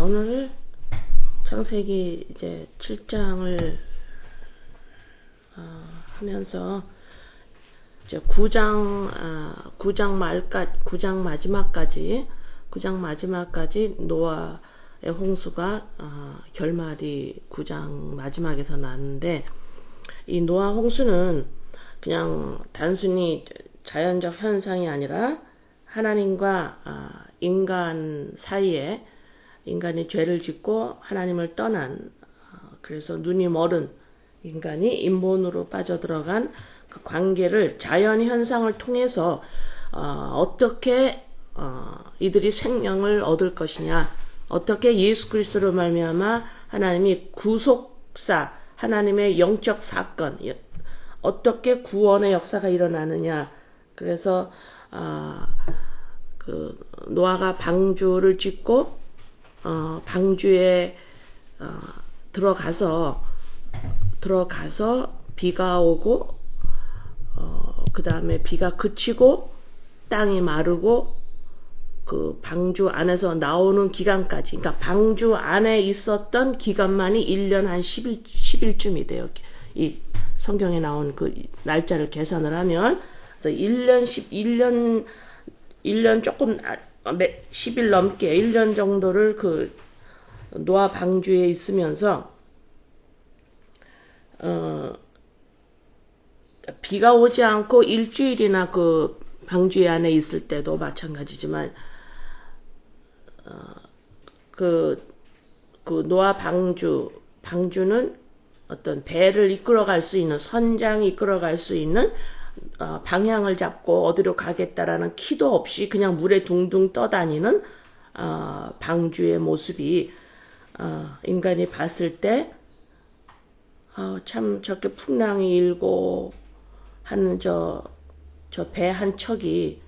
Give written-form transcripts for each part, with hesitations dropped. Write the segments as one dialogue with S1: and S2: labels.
S1: 오늘 창세기 이제 7장을 하면서 이제 9장 마지막까지 노아의 홍수가 결말이 9장 마지막에서 나는데, 이 노아 홍수는 그냥 단순히 자연적 현상이 아니라 하나님과 인간 사이에, 인간이 죄를 짓고 하나님을 떠난, 그래서 눈이 멀은 인간이 인본으로 빠져들어간 그 관계를 자연 현상을 통해서 어떻게 이들이 생명을 얻을 것이냐, 어떻게 예수 그리스도로 말미암아 하나님이 구속사, 하나님의 영적 사건, 어떻게 구원의 역사가 일어나느냐. 그래서 그 노아가 방주를 짓고 방주에 들어가서 비가 오고 그 다음에 비가 그치고 땅이 마르고 그 방주 안에서 나오는 기간까지, 그러니까 방주 안에 있었던 기간만이 1년 한 10일쯤이 돼요. 이 성경에 나온 그 날짜를 계산을 하면, 그래서 1년 조금 10일 넘게 1년 정도를 그 노아 방주에 있으면서 비가 오지 않고 일주일이나 그 방주 안에 있을 때도 마찬가지지만 그 노아 방주는 어떤 배를 이끌어갈 수 있는, 선장이 이끌어갈 수 있는 방향을 잡고 어디로 가겠다라는 키도 없이 그냥 물에 둥둥 떠다니는 방주의 모습이 인간이 봤을 때 참 저렇게 풍랑이 일고 하는 저 배 한 척이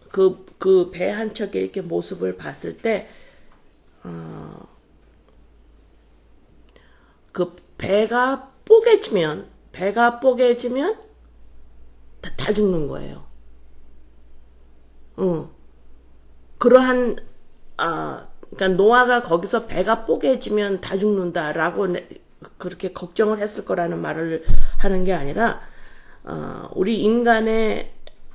S1: 그 배 한 척의 이렇게 모습을 봤을 때 그 배가 뽀개지면 다 죽는 거예요. 그러한 그러니까 노아가 거기서 배가 뽀개지면 다 죽는다라고 그렇게 걱정을 했을 거라는 말을 하는 게 아니라, 우리 인간의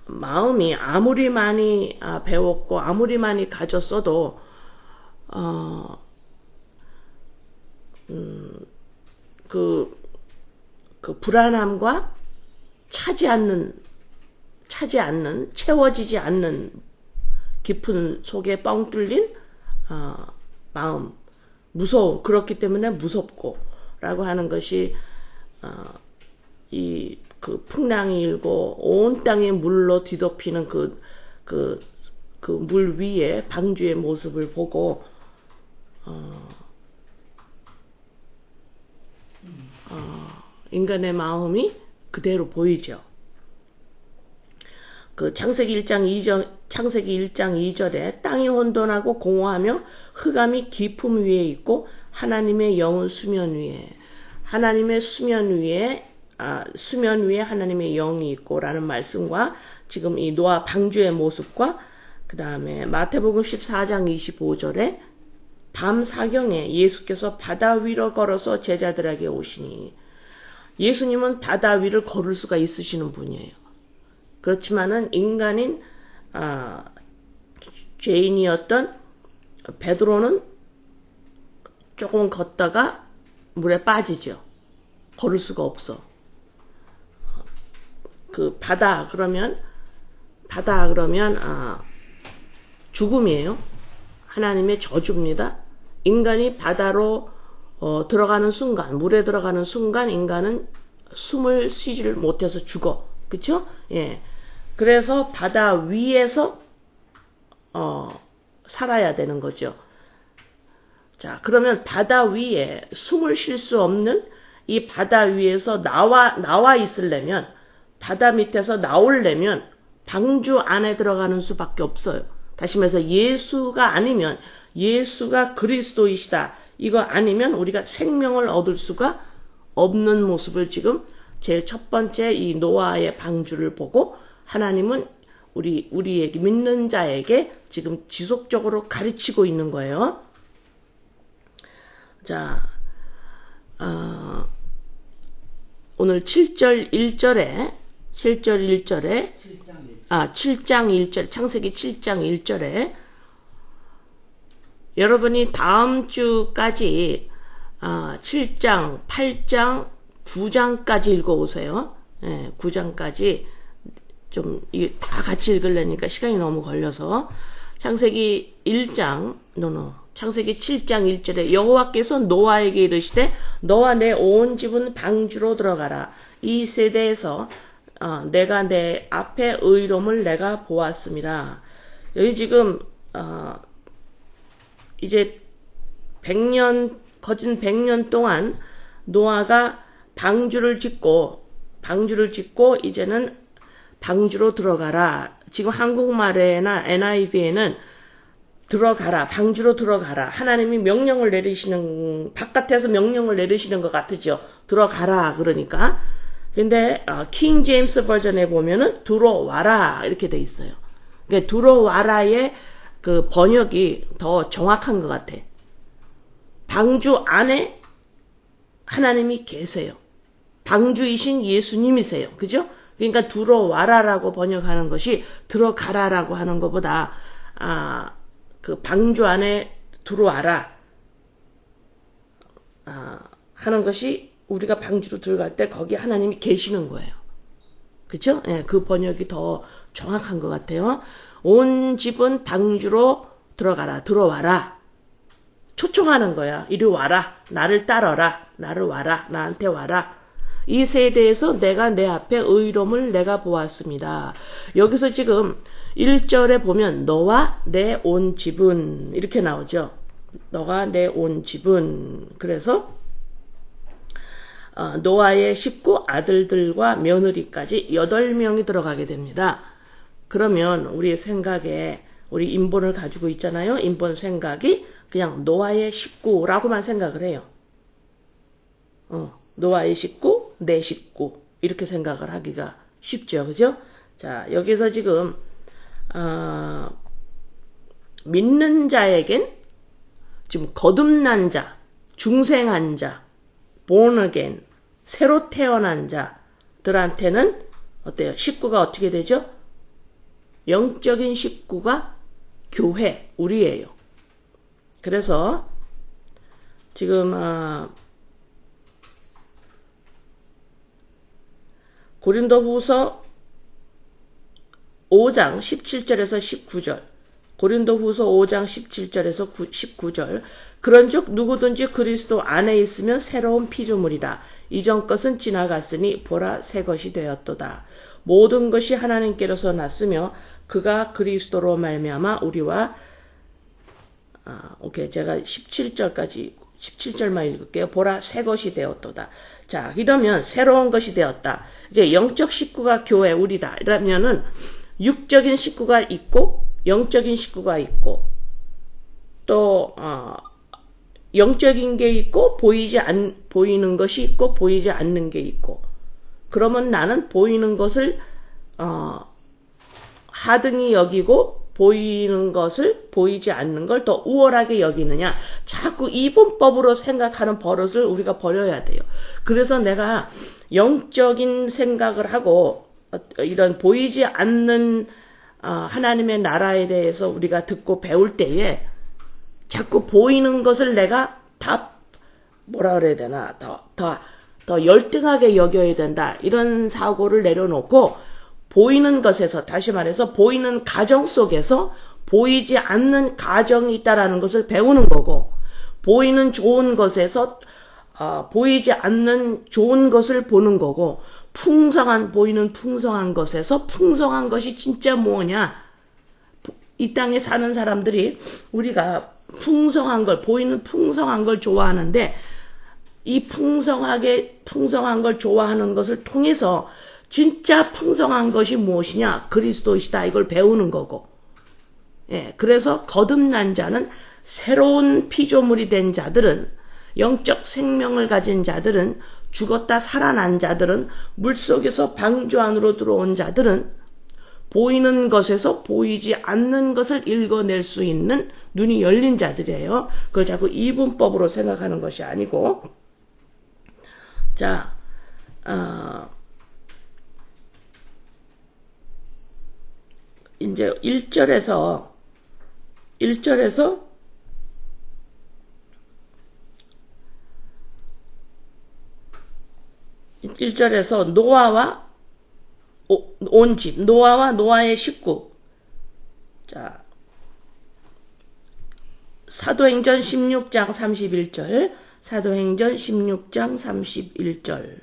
S1: 마음이 아무리 많이 배웠고 아무리 많이 가졌어도 그 불안함과 채워지지 않는 깊은 속에 뻥 뚫린 마음, 무서움, 그렇기 때문에 무섭고 라고 하는 것이 그 풍랑이 일고 온 땅이 물로 뒤덮이는 그 물 위에 방주의 모습을 보고 인간의 마음이 그대로 보이죠. 그 창세기 1장 2절에 땅이 혼돈하고 공허하며 흑암이 깊음 위에 있고 하나님의 영은 수면 위에 하나님의 영이 있고 라는 말씀과, 지금 이 노아 방주의 모습과, 그 다음에 마태복음 14장 25절에 밤 사경에 예수께서 바다 위로 걸어서 제자들에게 오시니, 예수님은 바다 위를 걸을 수가 있으시는 분이에요. 그렇지만은 인간인 죄인이었던 베드로는 조금 걷다가 물에 빠지죠. 걸을 수가 없어. 그 바다 그러면 죽음이에요. 하나님의 저주입니다. 인간이 바다로 들어가는 순간, 물에 들어가는 순간 인간은 숨을 쉬지를 못해서 죽어. 그쵸? 예. 그래서 바다 위에서 살아야 되는 거죠. 자, 그러면 바다 위에 숨을 쉴 수 없는 이 바다 위에서 나와 있으려면, 바다 밑에서 나오려면 방주 안에 들어가는 수밖에 없어요. 다시 말해서 예수가 아니면, 예수가 그리스도이시다, 이거 아니면 우리가 생명을 얻을 수가 없는 모습을 지금 제일 첫 번째 이 노아의 방주를 보고, 하나님은 우리에게 믿는 자에게 지금 지속적으로 가르치고 있는 거예요. 자, 오늘 7장 1절에 7장 1절 창세기 7장 1절에 여러분이 다음 주까지 7장, 8장, 9장까지 읽어오세요. 9장까지 좀 다 같이 읽으려니까 시간이 너무 걸려서 창세기 1장, 창세기 7장 1절에 여호와께서 노아에게 이르시되 너와 내 온 집은 방주로 들어가라. 이 세대에서 내가 내 앞에 의로움을 내가 보았습니다. 여기 지금 이제 100년 거진 100년 동안 노아가 방주를 짓고 이제는 방주로 들어가라. 지금 한국말에나 NIV에는 들어가라, 방주로 들어가라. 하나님이 명령을 내리시는, 바깥에서 명령을 내리시는 것 같으죠. 들어가라, 그러니까. 근데, 킹 제임스 버전에 보면은, 들어와라, 이렇게 돼 있어요. 그러니까 들어와라의 그 번역이 더 정확한 것 같아. 방주 안에 하나님이 계세요. 방주이신 예수님이세요. 그죠? 그러니까 들어와라라고 번역하는 것이 들어가라라고 하는 것보다, 그 방주 안에 들어와라 하는 것이 우리가 방주로 들어갈 때 거기 하나님이 계시는 거예요. 그렇죠? 예, 그 번역이 더 정확한 것 같아요. 온 집은 방주로 들어가라, 들어와라. 초청하는 거야. 이리 와라, 나를 따라라, 나를 와라, 나한테 와라. 이 세대에서 내가 내 앞에 의로움을 내가 보았습니다. 여기서 지금 1절에 보면 너와 내 온 집은 이렇게 나오죠. 너가 내 온 집은. 그래서 노아의 식구 아들들과 며느리까지 8명이 들어가게 됩니다. 그러면 우리 생각에 우리 인본을 가지고 있잖아요. 인본 생각이 그냥 노아의 식구라고만 생각을 해요. 노아의 식구, 내 식구 이렇게 생각을 하기가 쉽죠. 그죠? 자, 여기서 지금 믿는 자에겐 지금 거듭난 자, 중생한 자, born again, 새로 태어난 자들한테는 어때요? 식구가 어떻게 되죠? 영적인 식구가 교회, 우리예요. 그래서 지금 고린도후서 5장 17절에서 19절, 고린도후서 5장 17절에서 19절, 그런즉 누구든지 그리스도 안에 있으면 새로운 피조물이다. 이전 것은 지나갔으니 보라 새 것이 되었도다. 모든 것이 하나님께로서 났으며 그가 그리스도로 말미암아 우리와 오케이, 제가 17절만 읽을게요. 보라 새 것이 되었도다. 자, 이러면 새로운 것이 되었다. 이제 영적 식구가 교회 우리다. 이러면은 육적인 식구가 있고 영적인 식구가 있고 또 영적인 게 있고 보이는 것이 있고 보이지 않는 게 있고. 그러면 나는 보이는 것을 하등히 여기고 보이는 것을 보이지 않는 걸 더 우월하게 여기느냐. 자꾸 이분법으로 생각하는 버릇을 우리가 버려야 돼요. 그래서 내가 영적인 생각을 하고 이런 보이지 않는 하나님의 나라에 대해서 우리가 듣고 배울 때에 자꾸 보이는 것을 내가 다 뭐라 그래야 되나 더 열등하게 여겨야 된다. 이런 사고를 내려놓고 보이는 것에서, 다시 말해서 보이는 가정 속에서 보이지 않는 가정이 있다라는 것을 배우는 거고, 보이는 좋은 것에서 보이지 않는 좋은 것을 보는 거고, 보이는 풍성한 것에서 풍성한 것이 진짜 뭐냐. 이 땅에 사는 사람들이 우리가 풍성한 걸, 보이는 풍성한 걸 좋아하는데, 이 풍성한 걸 좋아하는 것을 통해서 진짜 풍성한 것이 무엇이냐? 그리스도이시다. 이걸 배우는 거고. 예, 그래서 거듭난 자는, 새로운 피조물이 된 자들은, 영적 생명을 가진 자들은, 죽었다 살아난 자들은, 물속에서 방주 안으로 들어온 자들은 보이는 것에서 보이지 않는 것을 읽어낼 수 있는 눈이 열린 자들이에요. 그걸 자꾸 이분법으로 생각하는 것이 아니고. 자, 이제 1절에서 노아와 온 집, 노아와 노아의 식구. 자, 사도행전 16장 31절, 사도행전 16장 31절,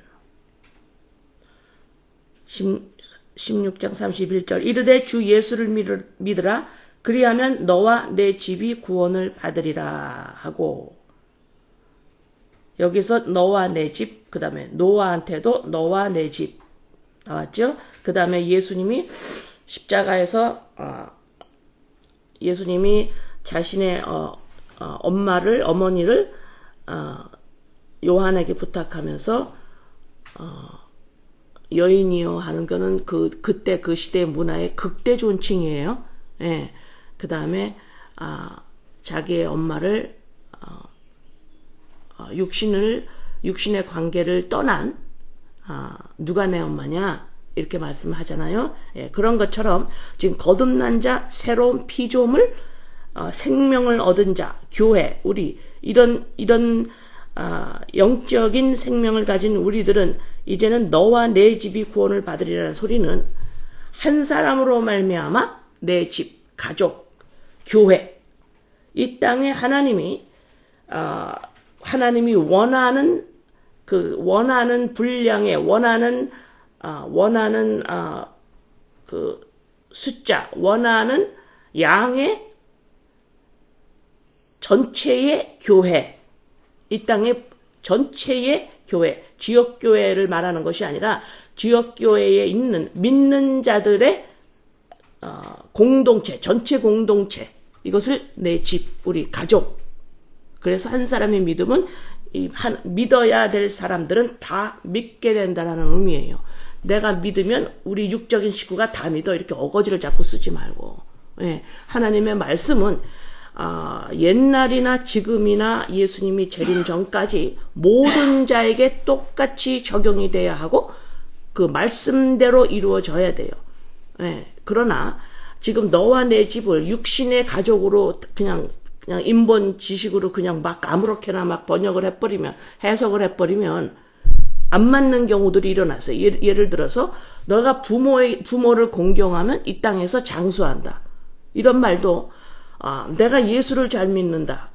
S1: 16장 31절. 이르되 주 예수를 믿으라. 그리하면 너와 내 집이 구원을 받으리라 하고, 여기서 너와 내 집, 그 다음에 노아한테도 너와 내 집 나왔죠. 그 다음에 예수님이 십자가에서 예수님이 자신의 어머니를 요한에게 부탁하면서 여인이요 하는 거는 그때 그 시대의 문화의 극대 존칭이에요. 예. 그 다음에 자기의 엄마를 육신의 관계를 떠난 누가 내 엄마냐 이렇게 말씀하잖아요. 예, 그런 것처럼 지금 거듭난 자, 새로운 피조물, 생명을 얻은 자, 교회, 우리 이런 영적인 생명을 가진 우리들은 이제는 너와 내 집이 구원을 받으리라는 소리는 한 사람으로 말미암아 내 집, 가족, 교회, 이 땅에 하나님이 원하는 분량의 원하는 그 숫자, 원하는 양의 전체의 교회, 이 땅의 전체의 교회, 지역교회를 말하는 것이 아니라 지역교회에 있는 믿는 자들의 공동체, 전체 공동체, 이것을 내 집, 우리 가족. 그래서 한 사람의 믿음은 믿어야 될 사람들은 다 믿게 된다는 의미예요. 내가 믿으면 우리 육적인 식구가 다 믿어. 이렇게 어거지를 자꾸 쓰지 말고. 예, 하나님의 말씀은 옛날이나 지금이나 예수님이 재림 전까지 모든 자에게 똑같이 적용이 돼야 하고 그 말씀대로 이루어져야 돼요. 예, 그러나 지금 너와 내 집을 육신의 가족으로 그냥 인본 지식으로 그냥 막 아무렇게나 막 번역을 해버리면, 해석을 해버리면 안 맞는 경우들이 일어났어요. 예를 들어서 너가 부모를 공경하면 이 땅에서 장수한다. 이런 말도 내가 예수를 잘 믿는다.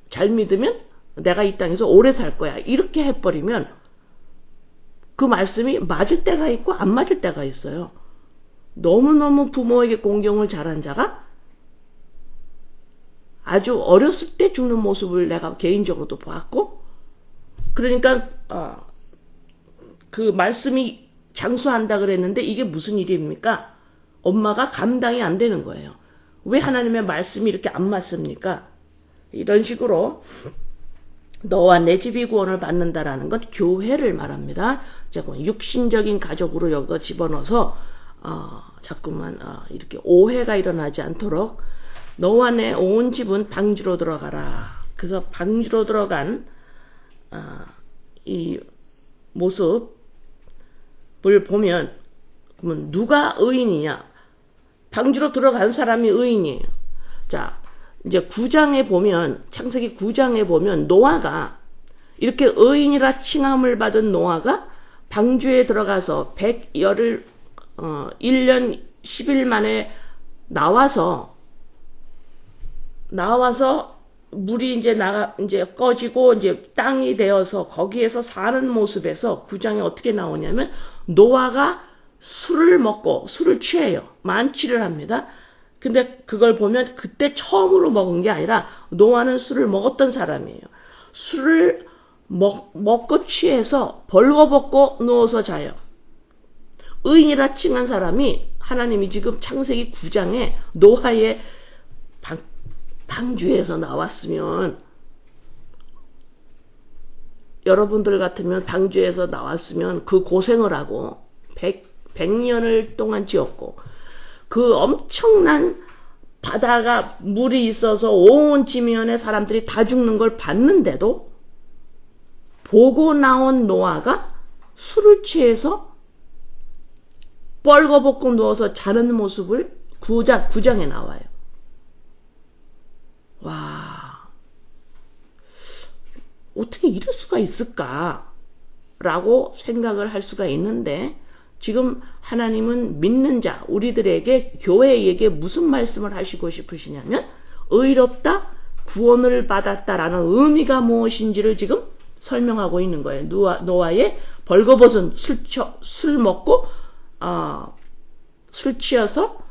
S1: 잘 믿으면 내가 이 땅에서 오래 살 거야. 이렇게 해버리면 그 말씀이 맞을 때가 있고 안 맞을 때가 있어요. 너무너무 부모에게 공경을 잘한 자가 아주 어렸을 때 죽는 모습을 내가 개인적으로도 봤고, 그러니까 그 말씀이 장수한다 그랬는데 이게 무슨 일입니까? 엄마가 감당이 안 되는 거예요. 왜 하나님의 말씀이 이렇게 안 맞습니까? 이런 식으로 너와 내 집이 구원을 받는다라는 건 교회를 말합니다. 자꾸 육신적인 가족으로 여기다 집어넣어서 자꾸만 이렇게 오해가 일어나지 않도록 너와 내 온 집은 방주로 들어가라. 그래서 방주로 들어간 이 모습을 보면 그러면 누가 의인이냐? 방주로 들어간 사람이 의인이에요. 자, 이제 9장에 보면, 창세기 9장에 보면 노아가 이렇게 의인이라 칭함을 받은 노아가 방주에 들어가서 100년 10일 만에 나와서 물이 이제 꺼지고 이제 땅이 되어서 거기에서 사는 모습에서 9장에 어떻게 나오냐면 노아가 술을 먹고 술을 취해요. 만취를 합니다. 근데 그걸 보면 그때 처음으로 먹은 게 아니라 노아는 술을 먹었던 사람이에요. 술을 먹고 취해서 벌거벗고 누워서 자요. 의인이라 칭한 사람이 하나님이 지금 창세기 9장에 노아의 방주에서 나왔으면, 여러분들 같으면 방주에서 나왔으면 그 고생을 하고 100년을 동안 지었고 그 엄청난 바다가 물이 있어서 온 지면에 사람들이 다 죽는 걸 봤는데도 보고 나온 노아가 술을 취해서 뻘거벗고 누워서 자는 모습을 9장에 나와요. 와, 어떻게 이럴 수가 있을까? 라고 생각을 할 수가 있는데, 지금 하나님은 믿는 자, 우리들에게, 교회에게 무슨 말씀을 하시고 싶으시냐면, 의롭다, 구원을 받았다라는 의미가 무엇인지를 지금 설명하고 있는 거예요. 노아의 벌거벗은 술 먹고, 술 취해서,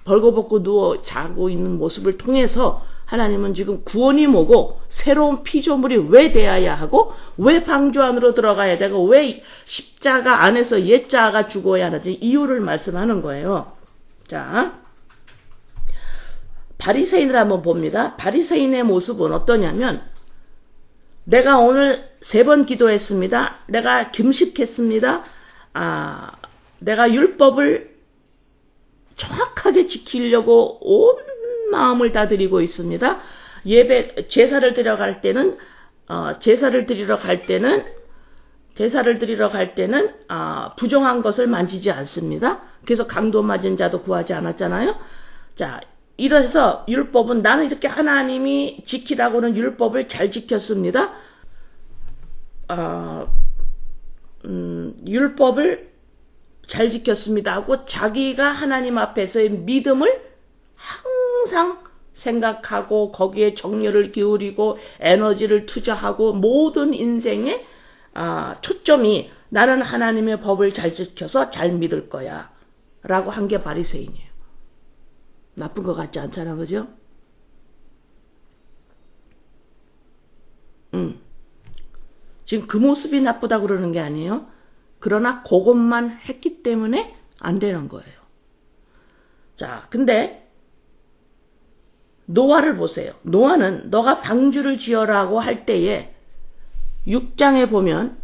S1: 벌거벗고 누워 자고 있는 모습을 통해서 하나님은 지금 구원이 뭐고 새로운 피조물이 왜 돼야 하고 왜 방주 안으로 들어가야 되고 왜 십자가 안에서 옛자가 죽어야 하는지 이유를 말씀하는 거예요. 자, 바리새인을 한번 봅니다. 바리새인의 모습은 어떠냐면, 내가 오늘 3번 기도했습니다. 내가 금식했습니다. 내가 율법을 정확하게 지키려고 온 마음을 다 드리고 있습니다. 제사를 드리러 갈 때는 부정한 것을 만지지 않습니다. 그래서 강도 맞은 자도 구하지 않았잖아요. 자, 이래서 율법은, 나는 이렇게 하나님이 지키라고는 율법을 잘 지켰습니다. 율법을 잘 지켰습니다 하고 자기가 하나님 앞에서의 믿음을 항상 생각하고 거기에 정열을 기울이고 에너지를 투자하고 모든 인생의 초점이 나는 하나님의 법을 잘 지켜서 잘 믿을 거야 라고 한 게 바리새인이에요. 나쁜 것 같지 않잖아, 그죠? 지금 그 모습이 나쁘다고 그러는 게 아니에요. 그러나 그것만 했기 때문에 안 되는 거예요. 자, 근데 노아를 보세요. 노아는 너가 방주를 지어라고 할 때에 6장에 보면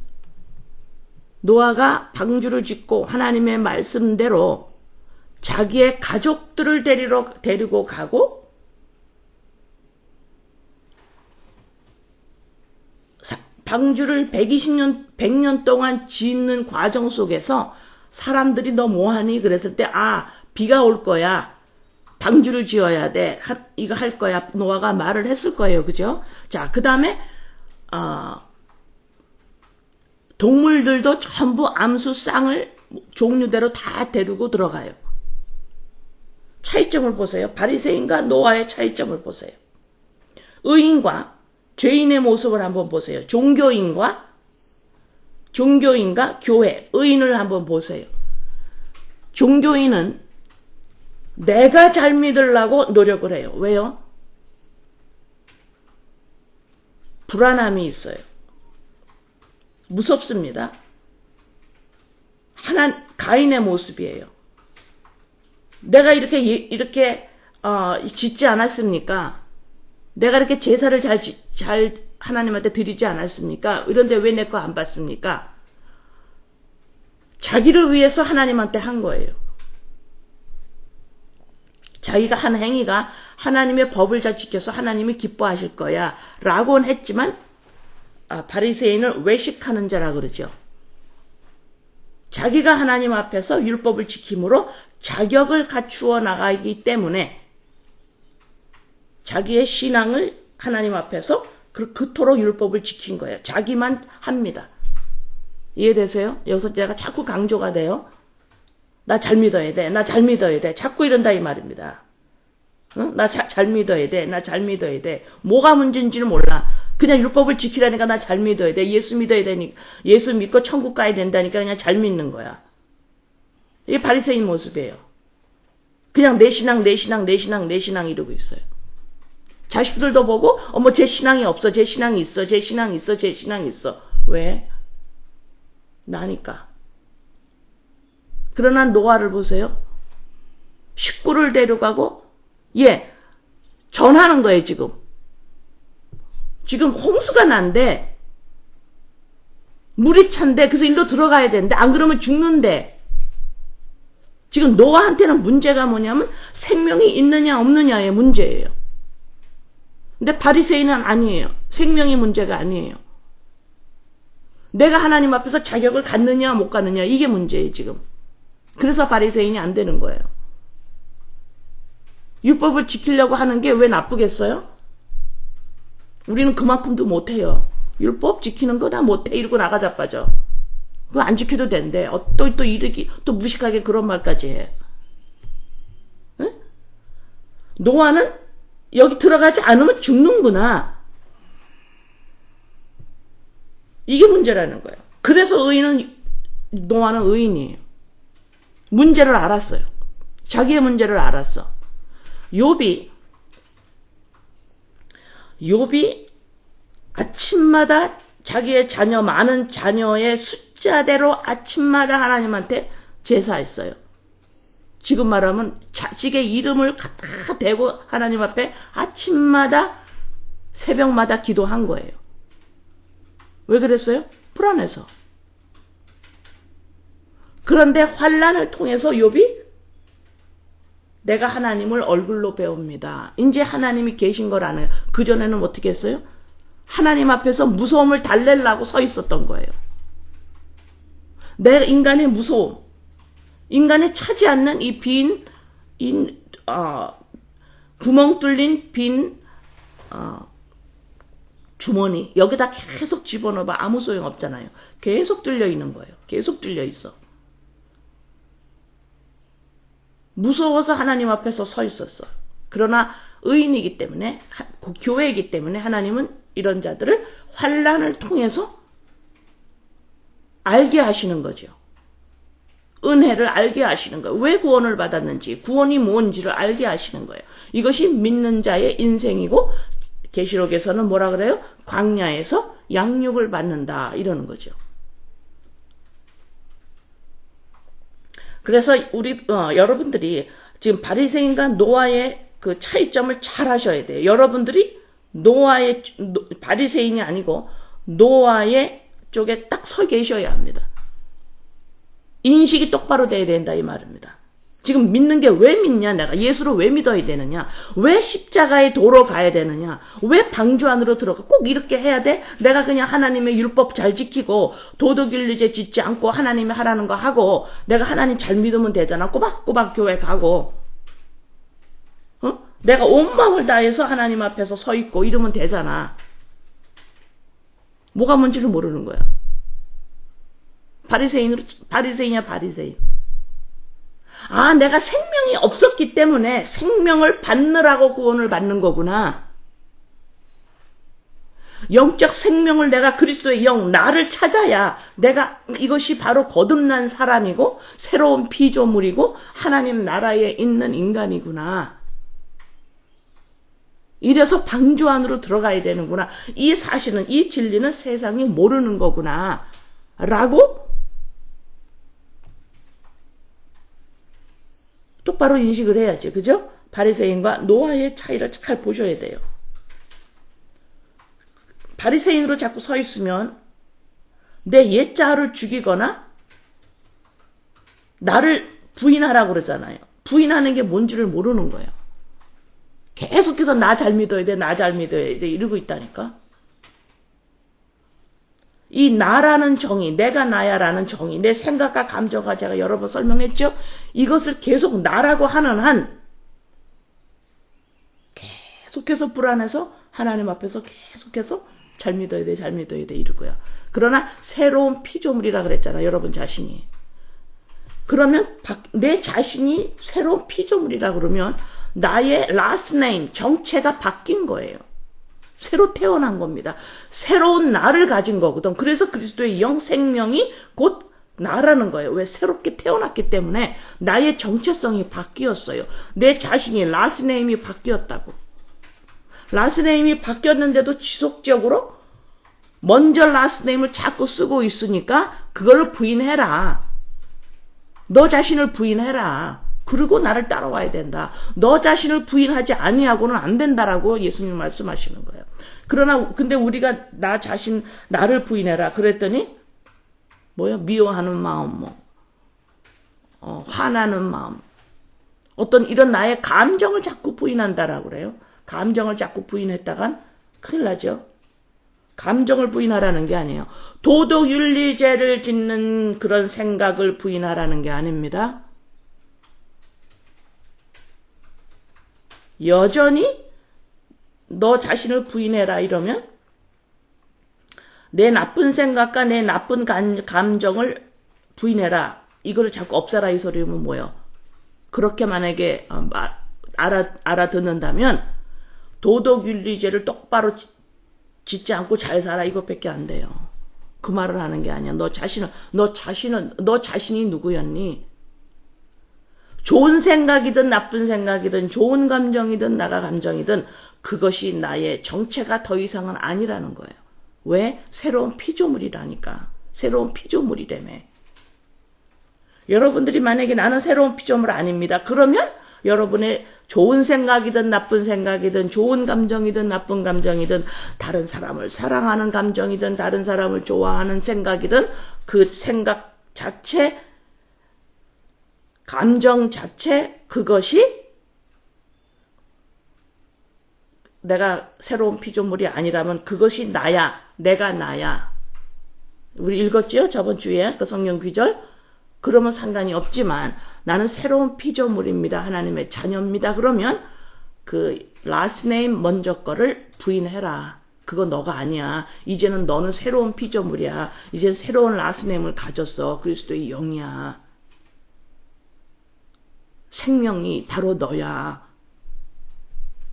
S1: 노아가 방주를 짓고 하나님의 말씀대로 자기의 가족들을 데리고 가고 방주를 100년 동안 짓는 과정 속에서 사람들이 너 뭐하니? 그랬을 때, 비가 올 거야. 방주를 지어야 돼. 이거 할 거야. 노아가 말을 했을 거예요. 그죠? 자, 그 다음에, 동물들도 전부 암수 쌍을 종류대로 다 데리고 들어가요. 차이점을 보세요. 바리새인과 노아의 차이점을 보세요. 의인과 죄인의 모습을 한번 보세요. 종교인과 교회, 의인을 한번 보세요. 종교인은 내가 잘 믿으려고 노력을 해요. 왜요? 불안함이 있어요. 무섭습니다. 가인의 모습이에요. 내가 이렇게 짓지 않았습니까? 내가 이렇게 제사를 잘 하나님한테 드리지 않았습니까? 이런데 왜 내 거 안 받습니까? 자기를 위해서 하나님한테 한 거예요. 자기가 한 행위가 하나님의 법을 잘 지켜서 하나님이 기뻐하실 거야 라고는 했지만, 바리새인을 외식하는 자라 그러죠. 자기가 하나님 앞에서 율법을 지킴으로 자격을 갖추어 나가기 때문에 자기의 신앙을 하나님 앞에서 그토록 율법을 지킨 거예요. 자기만 합니다. 이해되세요? 여기서 내가 자꾸 강조가 돼요. 나 잘 믿어야 돼. 나 잘 믿어야 돼. 자꾸 이런다 이 말입니다. 응? 나 잘 믿어야 돼. 나 잘 믿어야 돼. 뭐가 문제인지는 몰라. 그냥 율법을 지키라니까 나 잘 믿어야 돼. 예수 믿어야 되니까, 예수 믿고 천국 가야 된다니까 그냥 잘 믿는 거야. 이게 바리새인 모습이에요. 그냥 내 신앙 이러고 있어요. 자식들도 보고 어머 제 신앙이 없어. 제 신앙이 있어. 왜? 나니까. 그러나 노아를 보세요. 식구를 데려가고 전하는 거예요. 지금 홍수가 난데 물이 찬데 그래서 일로 들어가야 되는데 안 그러면 죽는데 지금 노아한테는 문제가 뭐냐면 생명이 있느냐 없느냐의 문제예요. 근데 바리새인은 아니에요. 생명이 문제가 아니에요. 내가 하나님 앞에서 자격을 갖느냐 못 갖느냐 이게 문제예요 지금. 그래서 바리새인이 안 되는 거예요. 율법을 지키려고 하는 게 왜 나쁘겠어요? 우리는 그만큼도 못해요. 율법 지키는 거 다 못해 이러고 나가 자빠져. 그거 안 지켜도 된대. 또 이르기 또 무식하게 그런 말까지 해. 응? 노아는 여기 들어가지 않으면 죽는구나. 이게 문제라는 거예요. 그래서 노아는 의인이에요. 문제를 알았어요. 자기의 문제를 알았어. 욥이 아침마다 자기의 많은 자녀의 숫자대로 아침마다 하나님한테 제사했어요. 지금 말하면 자식의 이름을 갖다 대고 하나님 앞에 아침마다 새벽마다 기도한 거예요. 왜 그랬어요? 불안해서. 그런데 환난을 통해서 욥이 내가 하나님을 얼굴로 배웁니다. 이제 하나님이 계신 걸 아네요. 그전에는 어떻게 했어요? 하나님 앞에서 무서움을 달래려고 서 있었던 거예요. 내 인간의 무서움, 인간이 차지 않는 이 구멍 뚫린 빈 주머니 여기다 계속 집어넣어봐 아무 소용 없잖아요. 계속 뚫려 있는 거예요. 계속 뚫려 있어. 무서워서 하나님 앞에서 서 있었어. 그러나 의인이기 때문에 교회이기 때문에 하나님은 이런 자들을 환난을 통해서 알게 하시는 거죠. 은혜를 알게 하시는 거예요. 왜 구원을 받았는지, 구원이 뭔지를 알게 하시는 거예요. 이것이 믿는 자의 인생이고 계시록에서는 뭐라 그래요? 광야에서 양육을 받는다 이러는 거죠. 그래서 여러분들이 지금 바리새인과 노아의 그 차이점을 잘 하셔야 돼요. 여러분들이 바리새인이 아니고 노아의 쪽에 딱 서 계셔야 합니다. 인식이 똑바로 돼야 된다 이 말입니다. 지금 믿는 게 왜 믿냐? 내가 예수를 왜 믿어야 되느냐? 왜 십자가의 도로 가야 되느냐? 왜 방주 안으로 들어가? 꼭 이렇게 해야 돼? 내가 그냥 하나님의 율법 잘 지키고 도덕윤리죄 짓지 않고 하나님이 하라는 거 하고 내가 하나님 잘 믿으면 되잖아. 꼬박꼬박 교회 가고 내가 온 마음을 다해서 하나님 앞에서 서 있고 이러면 되잖아. 뭐가 뭔지를 모르는 거야. 바리새인이야 바리새인. 내가 생명이 없었기 때문에 생명을 받느라고 구원을 받는 거구나. 영적 생명을 내가 그리스도의 영, 나를 찾아야 내가 이것이 바로 거듭난 사람이고 새로운 피조물이고 하나님 나라에 있는 인간이구나. 이래서 방주 안으로 들어가야 되는구나. 이 사실은, 이 진리는 세상이 모르는 거구나. 라고 똑바로 인식을 해야지. 그죠? 바리새인과 노아의 차이를 잘 보셔야 돼요. 바리새인으로 자꾸 서 있으면 내 옛자를 죽이거나 나를 부인하라고 그러잖아요. 부인하는 게 뭔지를 모르는 거예요. 계속해서 나 잘 믿어야 돼, 나 잘 믿어야 돼 이러고 있다니까. 이 나라는 정의, 내가 나야라는 정의, 내 생각과 감정과 제가 여러 번 설명했죠. 이것을 계속 나라고 하는 한 계속해서 불안해서 하나님 앞에서 계속해서 잘 믿어야 돼, 잘 믿어야 돼 이러고요. 그러나 새로운 피조물이라 그랬잖아, 여러분 자신이. 그러면 내 자신이 새로운 피조물이라 그러면 나의 last name, 정체가 바뀐 거예요. 새로 태어난 겁니다. 새로운 나를 가진 거거든. 그래서 그리스도의 영 생명이 곧 나라는 거예요. 왜? 새롭게 태어났기 때문에 나의 정체성이 바뀌었어요. 내 자신이 last name이 바뀌었다고. last name이 바뀌었는데도 지속적으로 먼저 last name을 자꾸 쓰고 있으니까 그걸 부인해라. 너 자신을 부인해라. 그리고 나를 따라와야 된다. 너 자신을 부인하지 아니하고는 안 된다라고 예수님 말씀하시는 거예요. 그러나 근데 우리가 나를 부인해라 그랬더니 뭐야? 미워하는 마음, 화나는 마음, 어떤 이런 나의 감정을 자꾸 부인한다라고 그래요. 감정을 자꾸 부인했다간 큰일 나죠. 감정을 부인하라는 게 아니에요. 도덕윤리죄를 짓는 그런 생각을 부인하라는 게 아닙니다. 여전히 너 자신을 부인해라 이러면 내 나쁜 생각과 내 나쁜 감정을 부인해라. 이거를 자꾸 없애라 이 소리면 뭐예요? 그렇게 만약에 알아듣는다면 도덕윤리죄를 똑바로 짓지 않고 잘 살아 이것밖에 안 돼요. 그 말을 하는 게 아니야. 너 자신이 누구였니? 좋은 생각이든 나쁜 생각이든 좋은 감정이든 나가 감정이든 그것이 나의 정체가 더 이상은 아니라는 거예요. 왜? 새로운 피조물이라니까. 새로운 피조물이라며. 여러분들이 만약에 나는 새로운 피조물 아닙니다. 그러면 여러분의 좋은 생각이든 나쁜 생각이든 좋은 감정이든 나쁜 감정이든 다른 사람을 사랑하는 감정이든 다른 사람을 좋아하는 생각이든 그 생각 자체, 감정 자체 그것이 내가 새로운 피조물이 아니라면 그것이 나야. 내가 나야. 우리 읽었지요? 저번 주에 그 성경 구절. 그러면 상관이 없지만 나는 새로운 피조물입니다. 하나님의 자녀입니다. 그러면 그 last name 먼저 거를 부인해라. 그거 너가 아니야. 이제는 너는 새로운 피조물이야. 이제 새로운 last name을 가졌어. 그리스도의 영이야. 생명이 바로 너야.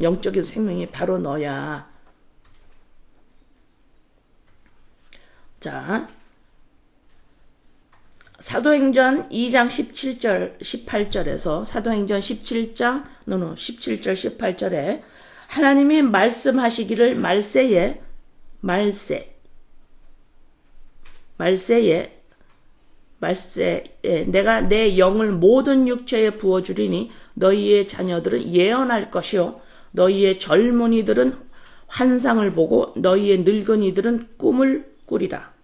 S1: 영적인 생명이 바로 너야. 자, 사도행전 2장 17절, 18절에서 사도행전 17장, 17절, 18절에 하나님이 말씀하시기를 말세에 내가 내 영을 모든 육체에 부어주리니 너희의 자녀들은 예언할 것이요 너희의 젊은이들은 환상을 보고 너희의 늙은이들은 꿈을 꾸리라.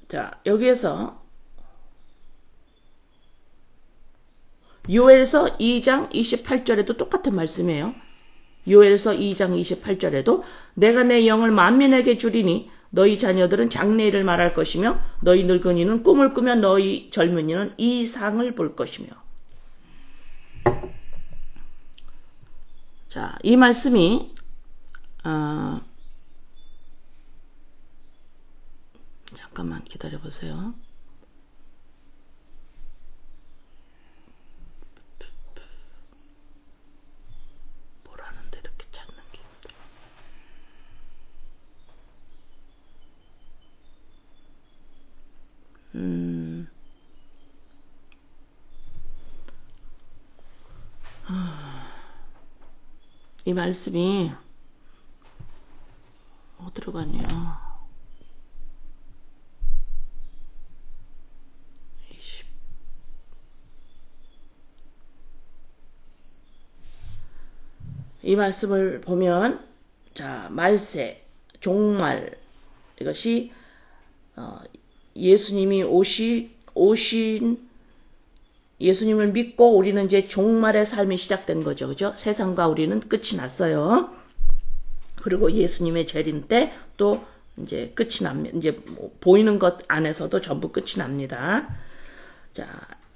S1: 자, 여기에서 요엘서 2장 28절에도 똑같은 말씀이에요. 요엘서 2장 28절에도 내가 내 영을 만민에게 주리니 너희 자녀들은 장래일을 말할 것이며 너희 늙은이는 꿈을 꾸며 너희 젊은이는 이상을 볼 것이며. 자, 이 말씀이 잠깐만 기다려보세요. 뭐라는데 이렇게 찾는 게 이 말씀이 어디로 갔냐? 이 말씀을 보면 자, 말세, 종말 이것이 예수님이 오신 예수님을 믿고 우리는 이제 종말의 삶이 시작된 거죠. 그죠? 세상과 우리는 끝이 났어요. 그리고 예수님의 재림 때 또 이제 끝이 납니다. 이제 보이는 것 안에서도 전부 끝이 납니다. 자,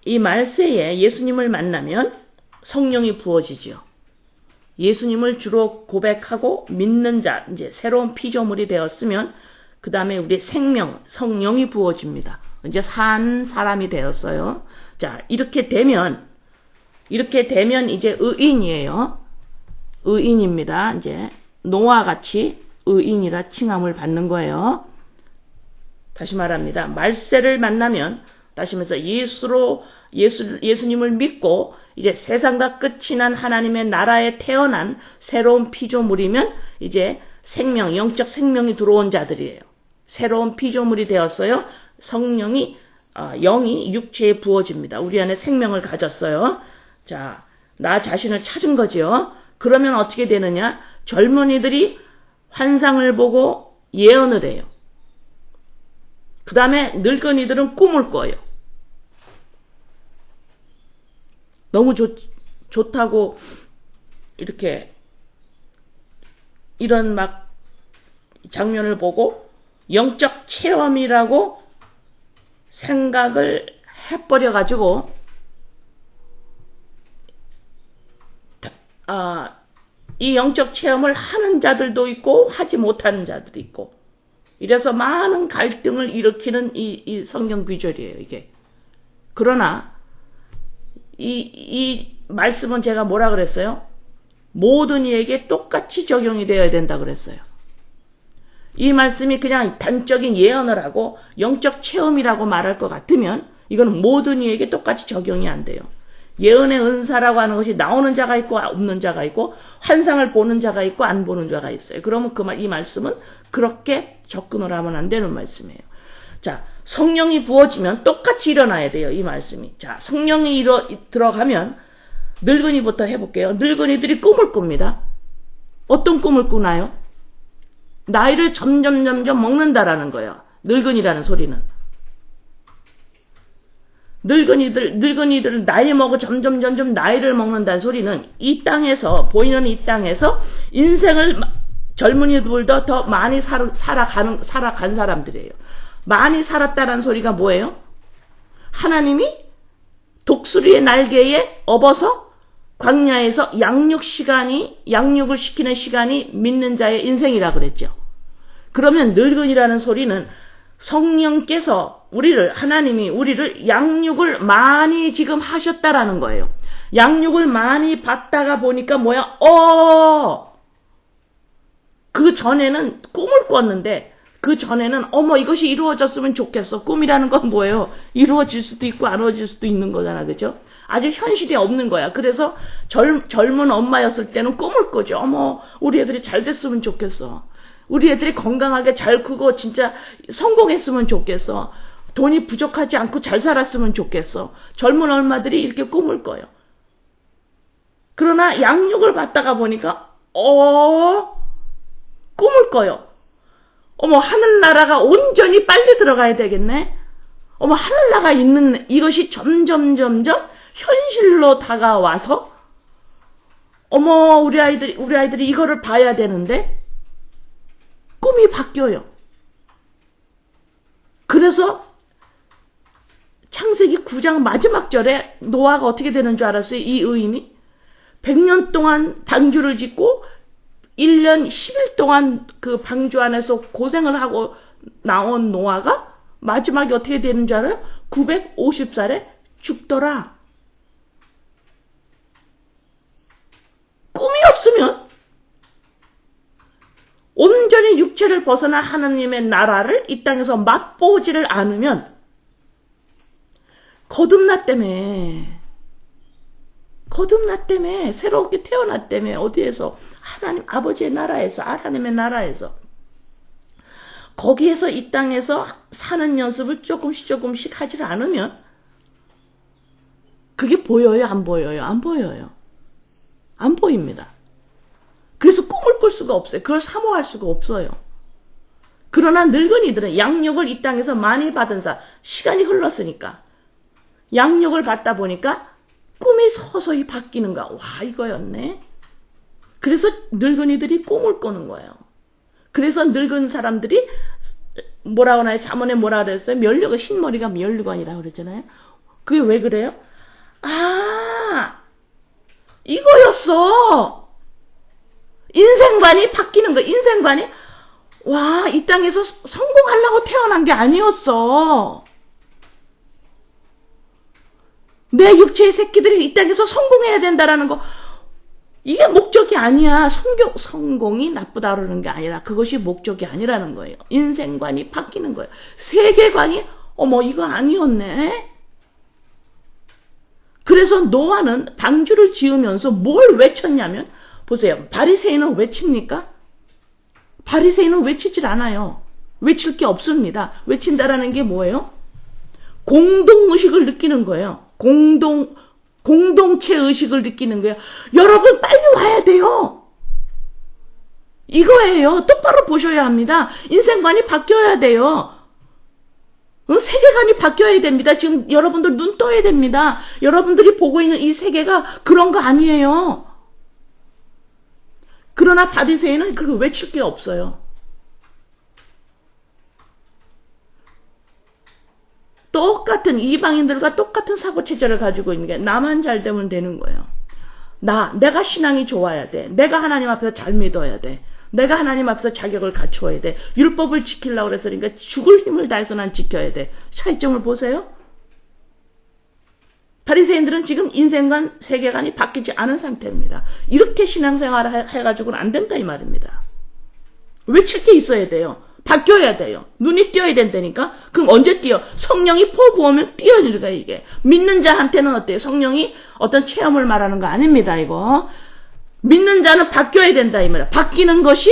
S1: 이 말세에 예수님을 만나면 성령이 부어지지요. 예수님을 주로 고백하고 믿는 자, 이제 새로운 피조물이 되었으면 그 다음에 우리의 생명, 성령이 부어집니다. 이제 산 사람이 되었어요. 자, 이렇게 되면 이제 의인이에요. 의인입니다. 이제 노아와 같이 의인이라 칭함을 받는 거예요. 다시 말합니다. 말세를 만나면 다시 말해서 예수님을 믿고 이제 세상과 끝이 난 하나님의 나라에 태어난 새로운 피조물이면 이제 생명, 영적 생명이 들어온 자들이에요. 새로운 피조물이 되었어요. 성령이 영이 육체에 부어집니다. 우리 안에 생명을 가졌어요. 자, 나 자신을 찾은 거죠. 그러면 어떻게 되느냐? 젊은이들이 환상을 보고 예언을 해요. 그 다음에 늙은이들은 꿈을 꿔요. 너무 좋다고 이렇게 이런 막 장면을 보고 영적 체험이라고 생각을 해버려가지고 이 영적 체험을 하는 자들도 있고 하지 못하는 자들도 있고 이래서 많은 갈등을 일으키는 이 성경 구절이에요. 이게. 그러나 이 말씀은 제가 뭐라 그랬어요? 모든 이에게 똑같이 적용이 되어야 된다 그랬어요. 이 말씀이 그냥 단적인 예언을 하고 영적 체험이라고 말할 것 같으면 이건 모든 이에게 똑같이 적용이 안 돼요. 예언의 은사라고 하는 것이 나오는 자가 있고 없는 자가 있고 환상을 보는 자가 있고 안 보는 자가 있어요. 그러면 이 말씀은 그렇게 접근을 하면 안 되는 말씀이에요. 자, 성령이 부어지면 똑같이 일어나야 돼요. 이 말씀이. 자, 성령이 들어가면 늙은이부터 해볼게요. 늙은이들이 꿈을 꿉니다. 어떤 꿈을 꾸나요? 나이를 점점 먹는다라는 거예요. 늙은이라는 소리는. 늙은이들 나이 먹어 점점 나이를 먹는다는 소리는 이 땅에서 보이는 이 땅에서 인생을 젊은이들보다 더 많이 살아간 사람들이에요. 많이 살았다는 소리가 뭐예요? 하나님이 독수리의 날개에 업어서 광야에서 양육을 시키는 시간이 믿는 자의 인생이라 그랬죠. 그러면 늙은이라는 소리는 성령께서 하나님이 우리를 양육을 많이 지금 하셨다라는 거예요. 양육을 많이 받다가 보니까 뭐야? 그 전에는 꿈을 꿨는데 그 전에는 이것이 이루어졌으면 좋겠어. 꿈이라는 건 뭐예요? 이루어질 수도 있고 안 이루어질 수도 있는 거잖아. 그죠? 아직 현실이 없는 거야. 그래서 젊은 엄마였을 때는 꿈을 꾸죠. 우리 애들이 잘 됐으면 좋겠어. 우리 애들이 건강하게 잘 크고 진짜 성공했으면 좋겠어. 돈이 부족하지 않고 잘 살았으면 좋겠어. 젊은 엄마들이 이렇게 꿈을 꿔요. 그러나 양육을 받다가 보니까 꿈을 꿔요. 하늘나라가 온전히 빨리 들어가야 되겠네. 하늘나라가 있는 이것이 점점 현실로 다가와서 우리 아이들이 이거를 봐야 되는데 꿈이 바뀌어요. 그래서 창세기 9장 마지막 절에 노아가 어떻게 되는 줄 알았어요? 이 의인이 100년 동안 방주를 짓고 1년 10일 동안 그 방주 안에서 고생을 하고 나온 노아가 마지막에 어떻게 되는 줄 알아요? 950살에 죽더라. 꿈이 없으면 온전히 육체를 벗어나 하나님의 나라를 이 땅에서 맛보지를 않으면 거듭났다며 새롭게 태어났다며 어디에서? 하나님 아버지의 나라에서, 하나님의 나라에서. 거기에서 이 땅에서 사는 연습을 조금씩 하지 않으면 그게 보여요? 안 보여요? 안 보여요. 안 보입니다. 그래서 꿈을 꿀 수가 없어요. 그걸 사모할 수가 없어요. 그러나 늙은이들은 양육을 이 땅에서 많이 받은 시간이 흘렀으니까 양육을 받다 보니까 꿈이 서서히 바뀌는 거야. 와, 이거였네. 그래서 늙은이들이 꿈을 꾸는 거예요. 그래서 늙은 사람들이 뭐라고 하나요? 잠언에 뭐라 그랬어요? 흰머리가 면류관이라고 그랬잖아요. 그게 왜 그래요? 이거였어. 인생관이 바뀌는 거야. 인생관이 이 땅에서 성공하려고 태어난 게 아니었어. 내 육체의 새끼들이 이 땅에서 성공해야 된다라는 거, 이게 목적이 아니야. 성공이 나쁘다 그러는 게 아니라 그것이 목적이 아니라는 거예요. 인생관이 바뀌는 거예요. 세계관이 이거 아니었네. 그래서 노아는 방주를 지으면서 뭘 외쳤냐면, 보세요. 바리새인은 외칩니까? 바리새인은 외치질 않아요. 외칠 게 없습니다. 외친다라는 게 뭐예요? 공동의식을 느끼는 거예요. 공동체 의식을 느끼는 거예요. 여러분 빨리 와야 돼요. 이거예요. 똑바로 보셔야 합니다. 인생관이 바뀌어야 돼요. 세계관이 바뀌어야 됩니다. 지금 여러분들 눈 떠야 됩니다. 여러분들이 보고 있는 이 세계가 그런 거 아니에요. 그러나 바리새인은 그렇게 외칠 게 없어요. 똑같은 이방인들과 똑같은 사고체제를 가지고 있는 게 나만 잘 되면 되는 거예요. 내가 신앙이 좋아야 돼. 내가 하나님 앞에서 잘 믿어야 돼. 내가 하나님 앞에서 자격을 갖추어야 돼. 율법을 지키려고 그래서 그러니까 죽을 힘을 다해서 난 지켜야 돼. 차이점을 보세요. 바리새인들은 지금 인생관, 세계관이 바뀌지 않은 상태입니다. 이렇게 신앙생활을 해가지고는 안 된다 이 말입니다. 외칠 게 있어야 돼요. 바뀌어야 돼요. 눈이 띄어야 된다니까? 그럼 언제 띄어? 성령이 퍼부으면 띄어지니까 이게. 믿는 자한테는 어때요? 성령이 어떤 체험을 말하는 거 아닙니다, 이거. 믿는 자는 바뀌어야 된다, 이 말이야. 바뀌는 것이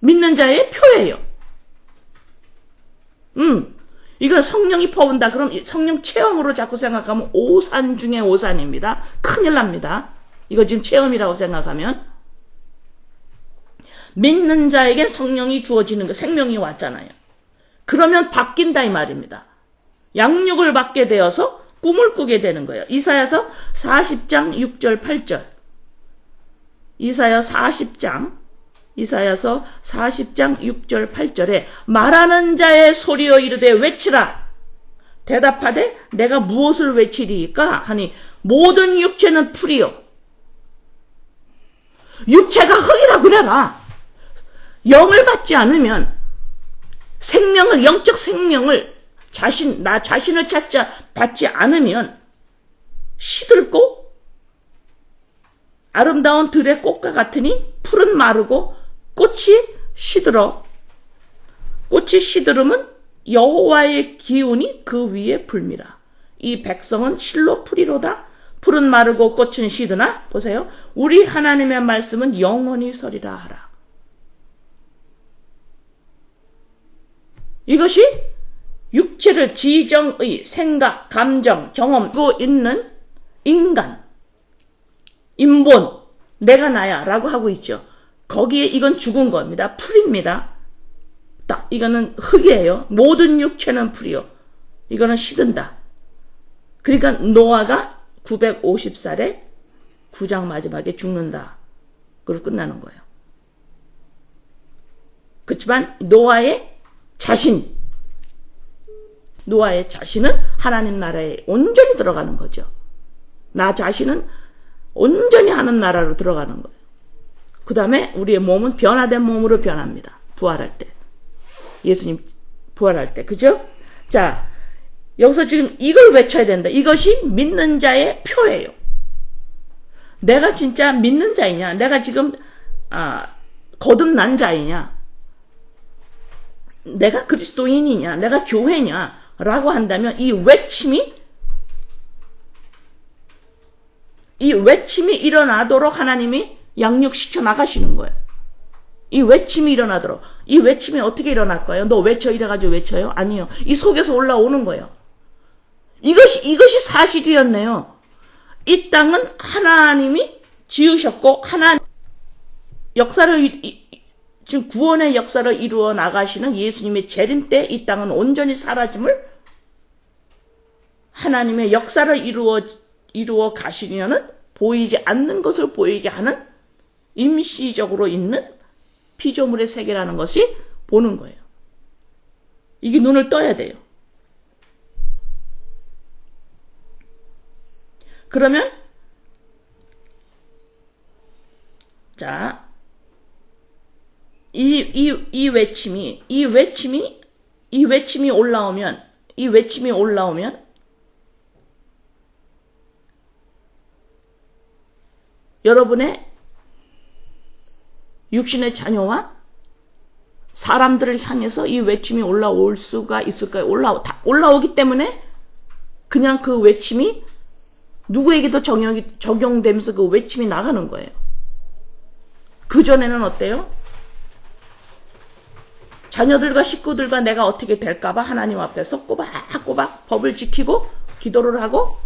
S1: 믿는 자의 표예요. 이건 성령이 퍼본다. 그럼 성령 체험으로 자꾸 생각하면 오산 중에 오산입니다. 큰일 납니다. 이거 지금 체험이라고 생각하면. 믿는 자에게 성령이 주어지는 거, 생명이 왔잖아요. 그러면 바뀐다 이 말입니다. 양육을 받게 되어서 꿈을 꾸게 되는 거예요. 이사야서 40장 6절 8절. 이사야서 40장 6절 8절에 말하는 자의 소리여 이르되 외치라. 대답하되 내가 무엇을 외치리까 하니 모든 육체는 풀이요. 육체가 흙이라 그래라. 영을 받지 않으면 생명을, 영적 생명을 나 자신을 받지 않으면 시들고 아름다운 들의 꽃과 같으니 풀은 마르고 꽃이 시들어. 꽃이 시들으면 여호와의 기운이 그 위에 불미라. 이 백성은 실로 풀이로다. 풀은 마르고 꽃은 시드나 보세요. 우리 하나님의 말씀은 영원히 서리라 하라. 이것이 육체를 지정의 생각, 감정, 경험고 있는 인간, 인본, 내가 나야 라고 하고 있죠. 거기에 이건 죽은 겁니다. 풀입니다. 이거는 흙이에요. 모든 육체는 풀이요. 이거는 시든다. 그러니까 노아가 950살에 9장 마지막에 죽는다. 그걸 끝나는 거예요. 그렇지만 노아의 자신은 하나님 나라에 온전히 들어가는 거죠. 나 자신은 온전히 하는 나라로 들어가는 거예요. 그 다음에 우리의 몸은 변화된 몸으로 변합니다. 부활할 때. 예수님 부활할 때. 그죠? 자, 여기서 지금 이걸 외쳐야 된다. 이것이 믿는 자의 표예요. 내가 진짜 믿는 자이냐? 내가 지금 거듭난 자이냐? 내가 그리스도인이냐? 내가 교회냐? 라고 한다면 이 외침이 일어나도록 하나님이 양육시켜 나가시는 거예요. 이 외침이 일어나도록. 이 외침이 어떻게 일어날까요? 너 외쳐 이래가지고 외쳐요? 아니요. 이 속에서 올라오는 거예요. 이것이 사실이었네요. 이 땅은 하나님이 지으셨고 하나님 역사를 지금 구원의 역사를 이루어 나가시는 예수님의 재림 때 이 땅은 온전히 사라짐을 하나님의 역사를 이루어 가시려는 보이지 않는 것을 보이게 하는 임시적으로 있는 피조물의 세계라는 것이 보는 거예요. 이게 눈을 떠야 돼요. 그러면 자, 이 외침이 올라오면 여러분의 육신의 자녀와 사람들을 향해서 이 외침이 올라올 수가 있을까요? 올라오기 때문에 그냥 그 외침이 누구에게도 적용되면서 그 외침이 나가는 거예요. 그전에는 어때요? 자녀들과 식구들과 내가 어떻게 될까봐 하나님 앞에서 꼬박꼬박 법을 지키고 기도를 하고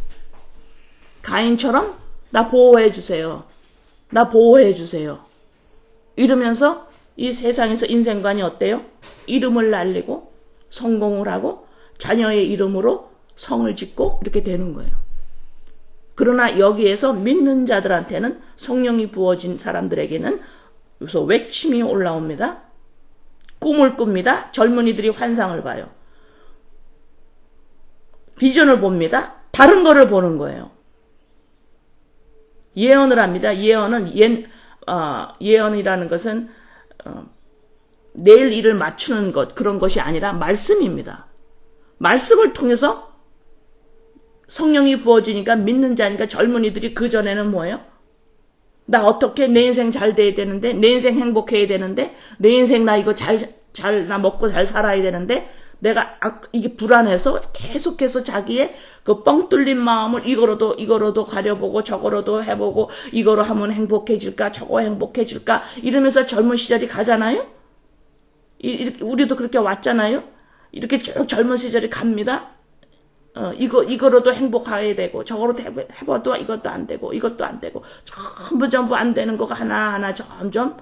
S1: 가인처럼 나 보호해 주세요. 나 보호해 주세요. 이러면서 이 세상에서 인생관이 어때요? 이름을 날리고 성공을 하고 자녀의 이름으로 성을 짓고 이렇게 되는 거예요. 그러나 여기에서 믿는 자들한테는 성령이 부어진 사람들에게는 여기서 외침이 올라옵니다. 꿈을 꿉니다. 젊은이들이 환상을 봐요. 비전을 봅니다. 다른 거를 보는 거예요. 예언을 합니다. 예언이라는 것은 내일 일을 맞추는 것, 그런 것이 아니라 말씀입니다. 말씀을 통해서 성령이 부어지니까 믿는 자니까 젊은이들이 그전에는 뭐예요? 나 어떻게 내 인생 잘 돼야 되는데, 내 인생 행복해야 되는데, 내 인생 나 이거 나 먹고 잘 살아야 되는데, 내가 이게 불안해서 계속해서 자기의 그 뻥 뚫린 마음을 이거로도 가려보고 저거로도 해보고 이거로 하면 행복해질까 저거 행복해질까 이러면서 젊은 시절이 가잖아요. 우리도 그렇게 왔잖아요. 이렇게 쭉 젊은 시절이 갑니다. 이거로도 행복해야 되고 저거로도 해봐도 이것도 안 되고 이것도 안 되고 전부 안 되는 거가 하나하나 점점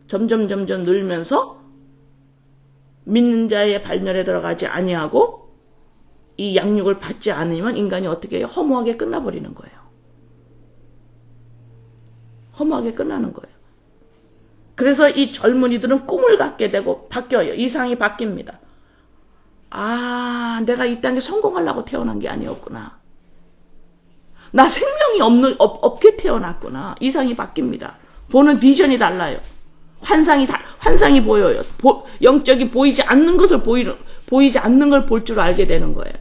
S1: 늘면서 믿는 자의 발열에 들어가지 아니하고 이 양육을 받지 않으면 인간이 어떻게 해요? 허무하게 끝나버리는 거예요. 허무하게 끝나는 거예요. 그래서 이 젊은이들은 꿈을 갖게 되고 바뀌어요. 이상이 바뀝니다. 아, 내가 이 땅에 성공하려고 태어난 게 아니었구나. 나 생명이 없게 태어났구나. 이상이 바뀝니다. 보는 비전이 달라요. 환상이 보여요. 영적이 보이지 않는 것을 보이지 않는 걸 볼 줄 알게 되는 거예요.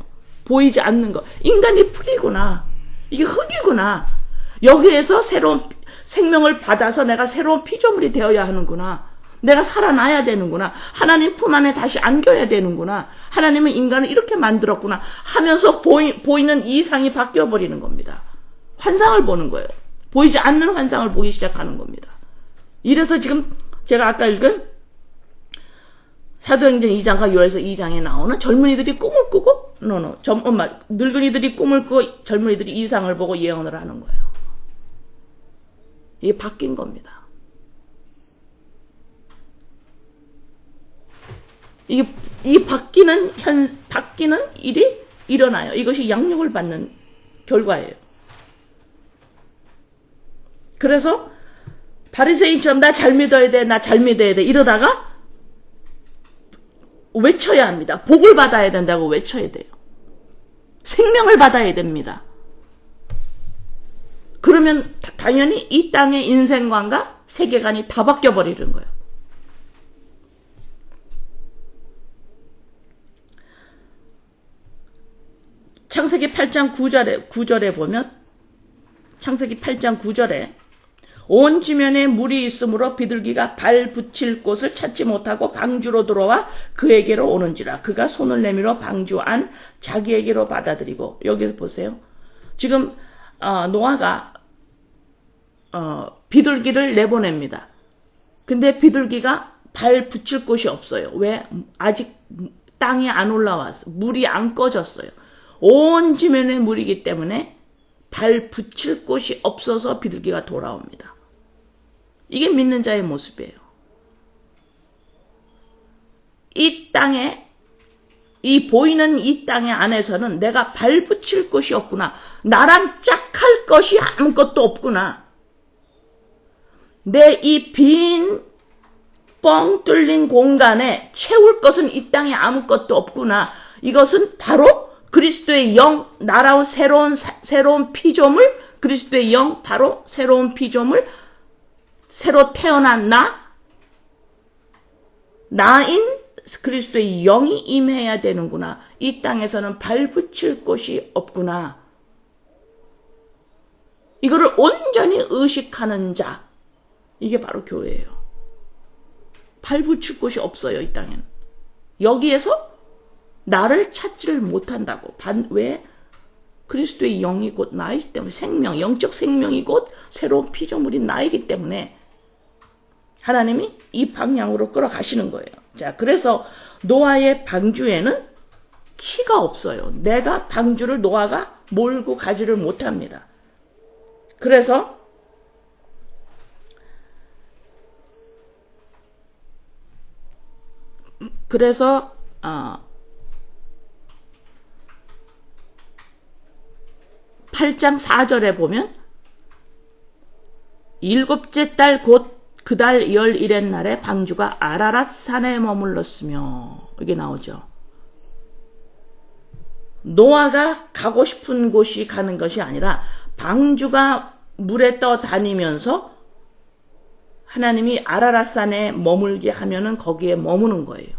S1: 보이지 않는 거. 인간이 풀이구나. 이게 흙이구나. 여기에서 새로운 생명을 받아서 내가 새로운 피조물이 되어야 하는구나. 내가 살아나야 되는구나. 하나님 품 안에 다시 안겨야 되는구나. 하나님은 인간을 이렇게 만들었구나 하면서 보이는 이상이 바뀌어버리는 겁니다. 환상을 보는 거예요. 보이지 않는 환상을 보기 시작하는 겁니다. 이래서 지금 제가 아까 읽은 사도행전 2장과 요한서 2장에 나오는 젊은이들이 꿈을 꾸고 늙은이들이 꿈을 꾸고 젊은이들이 이상을 보고 예언을 하는 거예요. 이게 바뀐 겁니다. 이 바뀌는 일이 일어나요. 이것이 양육을 받는 결과예요. 그래서 바리새인처럼 나 잘 믿어야 돼 이러다가 외쳐야 합니다. 복을 받아야 된다고 외쳐야 돼요. 생명을 받아야 됩니다. 그러면 당연히 이 땅의 인생관과 세계관이 다 바뀌어버리는 거예요. 창세기 8장 9절에 보면 창세기 8장 9절에 온 지면에 물이 있으므로 비둘기가 발 붙일 곳을 찾지 못하고 방주로 들어와 그에게로 오는지라 그가 손을 내밀어 방주 안 자기에게로 받아들이고 여기서 보세요. 지금 노아가 비둘기를 내보냅니다. 근데 비둘기가 발 붙일 곳이 없어요. 왜? 아직 땅이 안 올라왔어. 물이 안 꺼졌어요. 온 지면에 물이기 때문에 발 붙일 곳이 없어서 비둘기가 돌아옵니다. 이게 믿는 자의 모습이에요. 이 땅에, 이 보이는 이 땅의 안에서는 내가 발 붙일 곳이 없구나. 나랑 짝할 것이 아무것도 없구나. 내 이 빈 뻥 뚫린 공간에 채울 것은 이 땅에 아무것도 없구나. 이것은 바로 그리스도의 영, 나라의 새로운 피조물, 그리스도의 영, 바로 새로운 피조물, 새로 태어난 나인 그리스도의 영이 임해야 되는구나. 이 땅에서는 발 붙일 곳이 없구나. 이거를 온전히 의식하는 자, 이게 바로 교회예요. 발 붙일 곳이 없어요, 이 땅에는. 여기에서 나를 찾지를 못한다고. 왜? 그리스도의 영이 곧 나이기 때문에 생명, 영적 생명이 곧 새로운 피조물인 나이기 때문에 하나님이 이 방향으로 끌어가시는 거예요. 자, 그래서 노아의 방주에는 키가 없어요. 내가 방주를 노아가 몰고 가지를 못합니다. 그래서 그래서 8장 4절에 보면 일곱째 달 곧 그 달 11의 날에 방주가 아라랏 산에 머물렀으며 이게 나오죠. 노아가 가고 싶은 곳이 가는 것이 아니라 방주가 물에 떠다니면서 하나님이 아라랏 산에 머물게 하면은 거기에 머무는 거예요.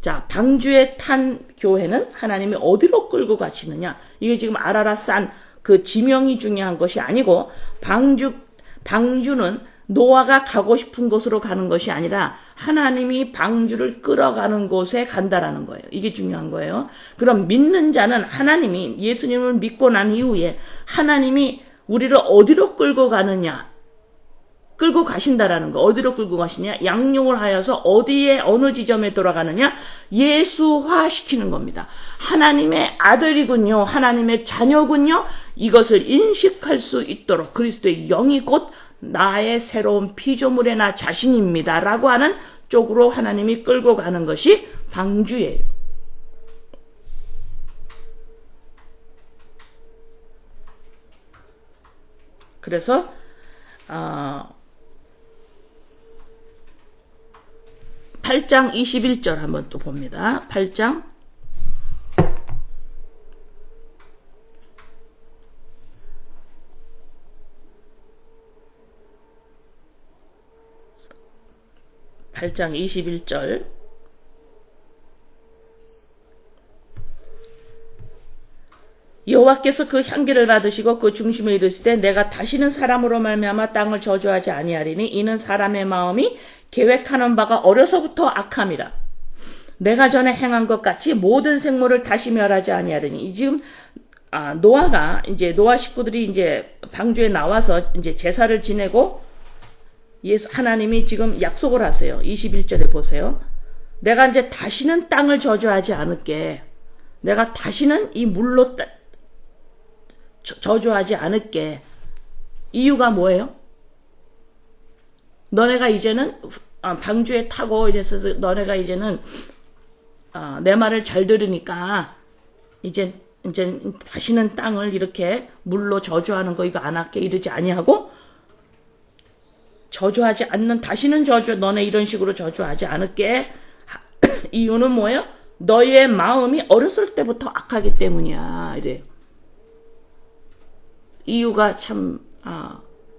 S1: 자, 방주에 탄 교회는 하나님이 어디로 끌고 가시느냐? 이게 지금 아라랏 산 그 지명이 중요한 것이 아니고 방주는 노아가 가고 싶은 곳으로 가는 것이 아니라 하나님이 방주를 끌어가는 곳에 간다라는 거예요. 이게 중요한 거예요. 그럼 믿는 자는 하나님이 예수님을 믿고 난 이후에 하나님이 우리를 어디로 끌고 가느냐? 끌고 가신다라는 거. 어디로 끌고 가시냐? 양육을 하여서 어디에 어느 지점에 돌아가느냐? 예수화시키는 겁니다. 하나님의 아들이군요. 하나님의 자녀군요. 이것을 인식할 수 있도록 그리스도의 영이 곧 나의 새로운 피조물의 나 자신입니다. 라고 하는 쪽으로 하나님이 끌고 가는 것이 방주예요. 그래서 8장 21절 한번 또 봅니다. 8장 21절 여호와께서 그 향기를 받으시고 그 중심을 이르시되 내가 다시는 사람으로 말미암아 땅을 저주하지 아니하리니 이는 사람의 마음이 계획하는 바가 어려서부터 악함이라. 내가 전에 행한 것 같이 모든 생물을 다시 멸하지 아니하리니. 지금 노아가 이제 노아 식구들이 이제 방주에 나와서 이제 제사를 지내고 하나님이 지금 약속을 하세요. 21절에 보세요. 내가 이제 다시는 땅을 저주하지 않을게. 내가 다시는 이 물로 저주하지 않을게. 이유가 뭐예요? 너네가 이제는 방주에 타고 이래서 너네가 이제는 내 말을 잘 들으니까 이제 다시는 땅을 이렇게 물로 저주하는 거 이거 안 할게 이러지 아니하고 저주하지 않는 다시는 너네 이런 식으로 저주하지 않을게. 이유는 뭐예요? 너희의 마음이 어렸을 때부터 악하기 때문이야. 이래. 이유가 참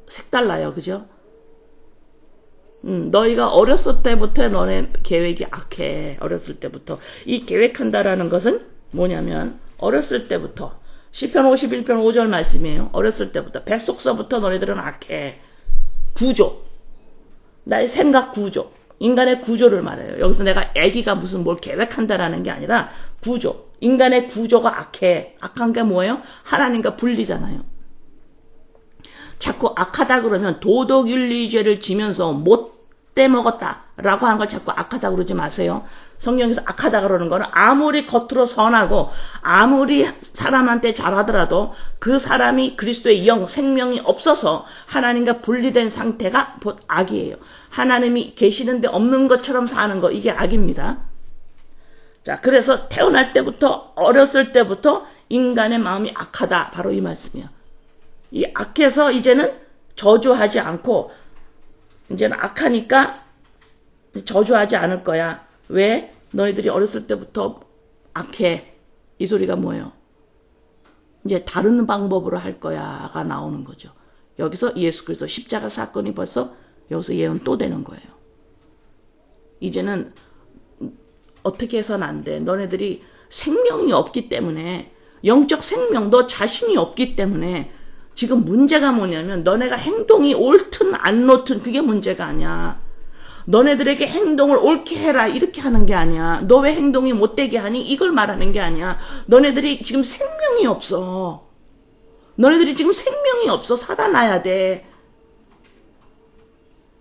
S1: 색달라요. 그죠? 너희가 어렸을 때부터 너네 계획이 악해. 어렸을 때부터. 이 계획한다라는 것은 뭐냐면 어렸을 때부터 시편 51편 5절 말씀이에요. 어렸을 때부터 뱃속서부터 너희들은 악해. 구조. 나의 생각 구조. 인간의 구조를 말해요. 여기서 내가 애기가 무슨 뭘 계획한다라는 게 아니라 구조. 인간의 구조가 악해. 악한 게 뭐예요? 하나님과 분리잖아요. 자꾸 악하다 그러면 도덕윤리죄를 지면서 못돼 먹었다라고 하는 걸 자꾸 악하다 그러지 마세요. 성경에서 악하다 그러는 거는 아무리 겉으로 선하고 아무리 사람한테 잘하더라도 그 사람이 그리스도의 영, 생명이 없어서 하나님과 분리된 상태가 곧 악이에요. 하나님이 계시는데 없는 것처럼 사는 거 이게 악입니다. 자, 그래서 태어날 때부터 어렸을 때부터 인간의 마음이 악하다. 바로 이 말씀이에요. 이 악해서 이제는 저주하지 않고 이제는 악하니까 저주하지 않을 거야. 왜? 너희들이 어렸을 때부터 악해. 이 소리가 뭐예요? 이제 다른 방법으로 할 거야가 나오는 거죠. 여기서 예수 그리스도 십자가 사건이 벌써 여기서 예언 또 되는 거예요. 이제는 어떻게 해서는 안 돼. 너네들이 생명이 없기 때문에 영적 생명 너 자신이 없기 때문에 지금 문제가 뭐냐면 너네가 행동이 옳든 안 옳든 그게 문제가 아니야. 너네들에게 행동을 옳게 해라 이렇게 하는 게 아니야. 너 왜 행동이 못되게 하니 이걸 말하는 게 아니야. 너네들이 지금 생명이 없어. 너네들이 지금 생명이 없어. 살아나야 돼.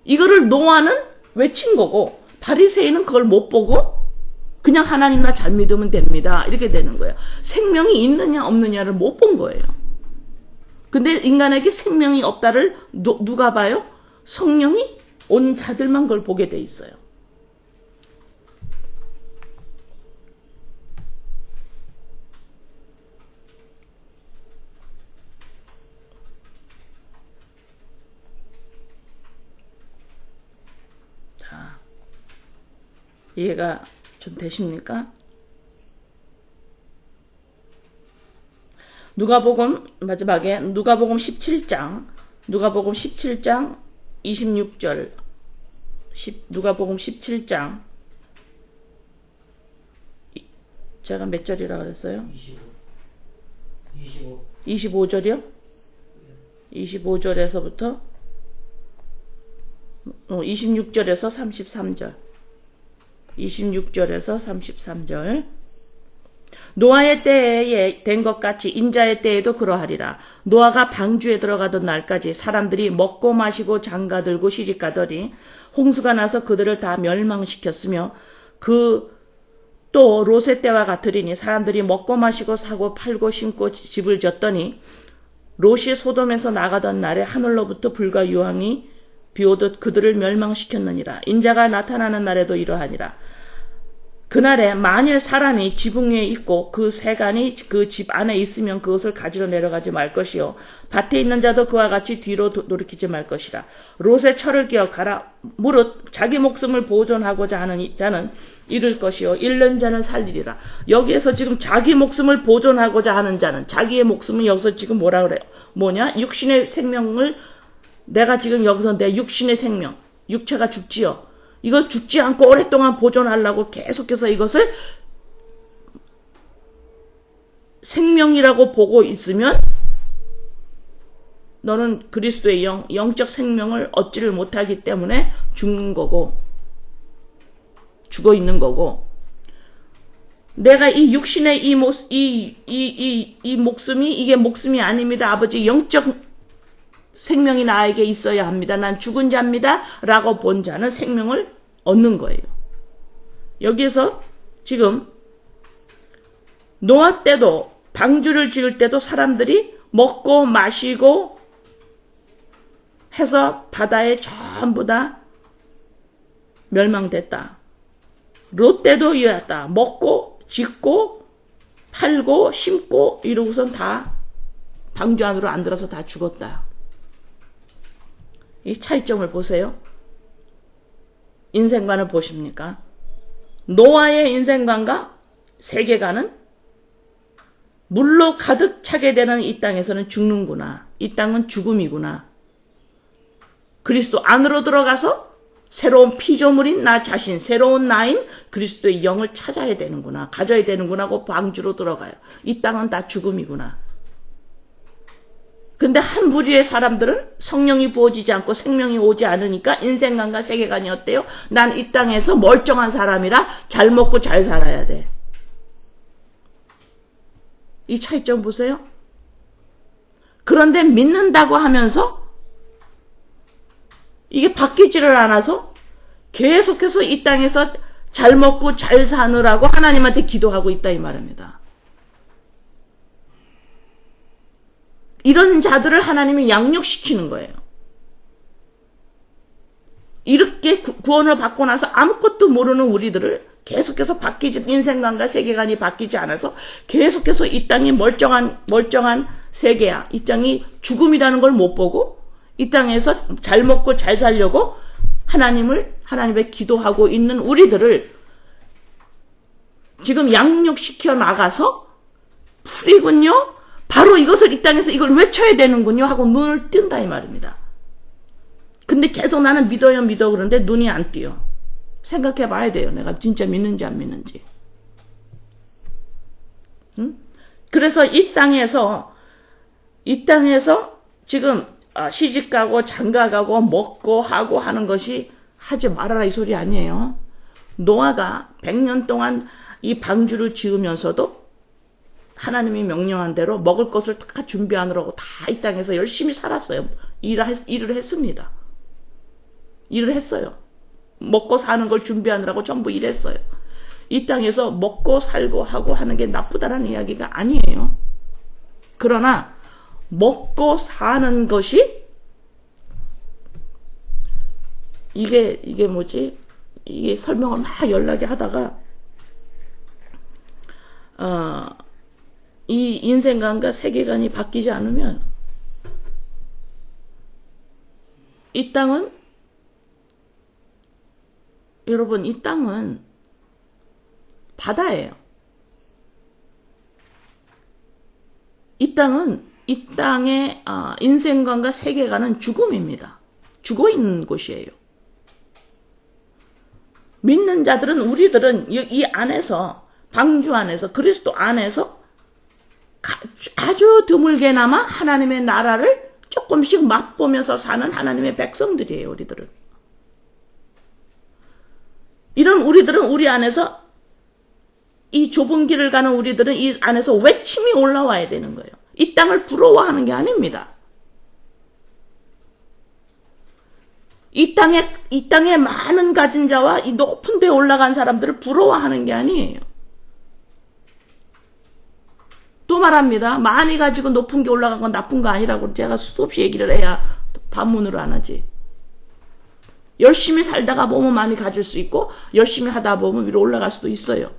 S1: 이거를 노아는 외친 거고 바리새인은 그걸 못 보고 그냥 하나님 나 잘 믿으면 됩니다. 이렇게 되는 거예요. 생명이 있느냐 없느냐를 못 본 거예요. 근데 인간에게 생명이 없다를 누가 봐요? 성령이 온 자들만 그걸 보게 돼 있어요. 자, 이해가 좀 되십니까? 누가복음 마지막에 누가복음 17장 26절 누가복음 17장 제가 몇 절이라고 그랬어요? 25절이요? 25절에서부터 26절에서 33절 26절에서 33절 노아의 때에 된 것 같이 인자의 때에도 그러하리라. 노아가 방주에 들어가던 날까지 사람들이 먹고 마시고 장가들고 시집가더니 홍수가 나서 그들을 다 멸망시켰으며 또 롯의 때와 같으리니 사람들이 먹고 마시고 사고 팔고 심고 집을 졌더니 롯이 소돔에서 나가던 날에 하늘로부터 불과 유황이 비오듯 그들을 멸망시켰느니라. 인자가 나타나는 날에도 이러하니라. 그날에 만일 사람이 지붕 위에 있고 그 새간이 그 집 안에 있으면 그것을 가지러 내려가지 말 것이요 밭에 있는 자도 그와 같이 뒤로 돌이키지 말 것이라. 롯의 철을 기억하라. 무릇 자기 목숨을 보존하고자 하는 자는 잃을 것이요 잃는 자는 살리리라. 여기에서 지금 자기 목숨을 보존하고자 하는 자는 자기의 목숨은 여기서 지금 뭐라 그래요? 뭐냐? 육신의 생명을 내가 지금 여기서 내 육신의 생명 육체가 죽지요. 이걸 죽지 않고 오랫동안 보존하려고 계속해서 이것을 생명이라고 보고 있으면 너는 그리스도의 영적 생명을 얻지를 못하기 때문에 죽는 거고 죽어 있는 거고 내가 이 육신의 이 목숨이 이게 목숨이 아닙니다. 아버지 영적 생명이 나에게 있어야 합니다. 난 죽은 자입니다. 라고 본 자는 생명을 얻는 거예요. 여기에서 지금 노아 때도 방주를 지을 때도 사람들이 먹고 마시고 해서 바다에 전부 다 멸망됐다. 롯 때도 이랬다. 먹고 짓고 팔고 심고 이러고선 다 방주 안으로 안 들어서 다 죽었다. 이 차이점을 보세요. 인생관을 보십니까? 노아의 인생관과 세계관은 물로 가득 차게 되는 이 땅에서는 죽는구나. 이 땅은 죽음이구나. 그리스도 안으로 들어가서 새로운 피조물인 나 자신, 새로운 나인 그리스도의 영을 찾아야 되는구나. 가져야 되는구나 하고 방주로 들어가요. 이 땅은 다 죽음이구나. 근데 한 부류의 사람들은 성령이 부어지지 않고 생명이 오지 않으니까 인생관과 세계관이 어때요? 난 이 땅에서 멀쩡한 사람이라 잘 먹고 잘 살아야 돼. 이 차이점 보세요. 그런데 믿는다고 하면서 이게 바뀌지를 않아서 계속해서 이 땅에서 잘 먹고 잘 사느라고 하나님한테 기도하고 있다 이 말입니다. 이런 자들을 하나님이 양육시키는 거예요. 이렇게 구원을 받고 나서 아무것도 모르는 우리들을 계속해서 인생관과 세계관이 바뀌지 않아서 계속해서 이 땅이 멀쩡한 세계야. 이 땅이 죽음이라는 걸 못 보고 이 땅에서 잘 먹고 잘 살려고 하나님의 기도하고 있는 우리들을 지금 양육시켜 나가서 풀이군요. 바로 이것을 이 땅에서 이걸 외쳐야 되는군요 하고 눈을 뜬다 이 말입니다. 근데 계속 나는 믿어요 그러는데 눈이 안 띄어. 생각해 봐야 돼요. 내가 진짜 믿는지 안 믿는지. 응? 그래서 이 땅에서 지금 시집가고 장가가고 먹고 하고 하는 것이 하지 말아라 이 소리 아니에요. 노아가 100년 동안 이 방주를 지으면서도 하나님이 명령한 대로 먹을 것을 다 준비하느라고 다 이 땅에서 열심히 살았어요. 일을 했습니다. 일을 했어요. 먹고 사는 걸 준비하느라고 전부 일했어요. 이 땅에서 먹고 살고 하고 하는 게 나쁘다는 이야기가 아니에요. 그러나 먹고 사는 것이 이게 뭐지? 이게 설명을 막 연락이 하다가 이 인생관과 세계관이 바뀌지 않으면 이 땅은 여러분 이 땅은 바다예요. 이 땅의 인생관과 세계관은 죽음입니다. 죽어 있는 곳이에요. 믿는 자들은 우리들은 이 안에서 방주 안에서 그리스도 안에서 아주 드물게나마 하나님의 나라를 조금씩 맛보면서 사는 하나님의 백성들이에요. 우리들은 이런 우리들은 우리 안에서 이 좁은 길을 가는 우리들은 이 안에서 외침이 올라와야 되는 거예요. 이 땅을 부러워하는 게 아닙니다. 이 땅에 많은 가진 자와 이 높은 데에 올라간 사람들을 부러워하는 게 아니에요. 또 말합니다. 많이 가지고 높은 게 올라간 건 나쁜 거 아니라고 제가 수없이 얘기를 해야 반문으로 안 하지. 열심히 살다가 보면 많이 가질 수 있고 열심히 하다 보면 위로 올라갈 수도 있어요.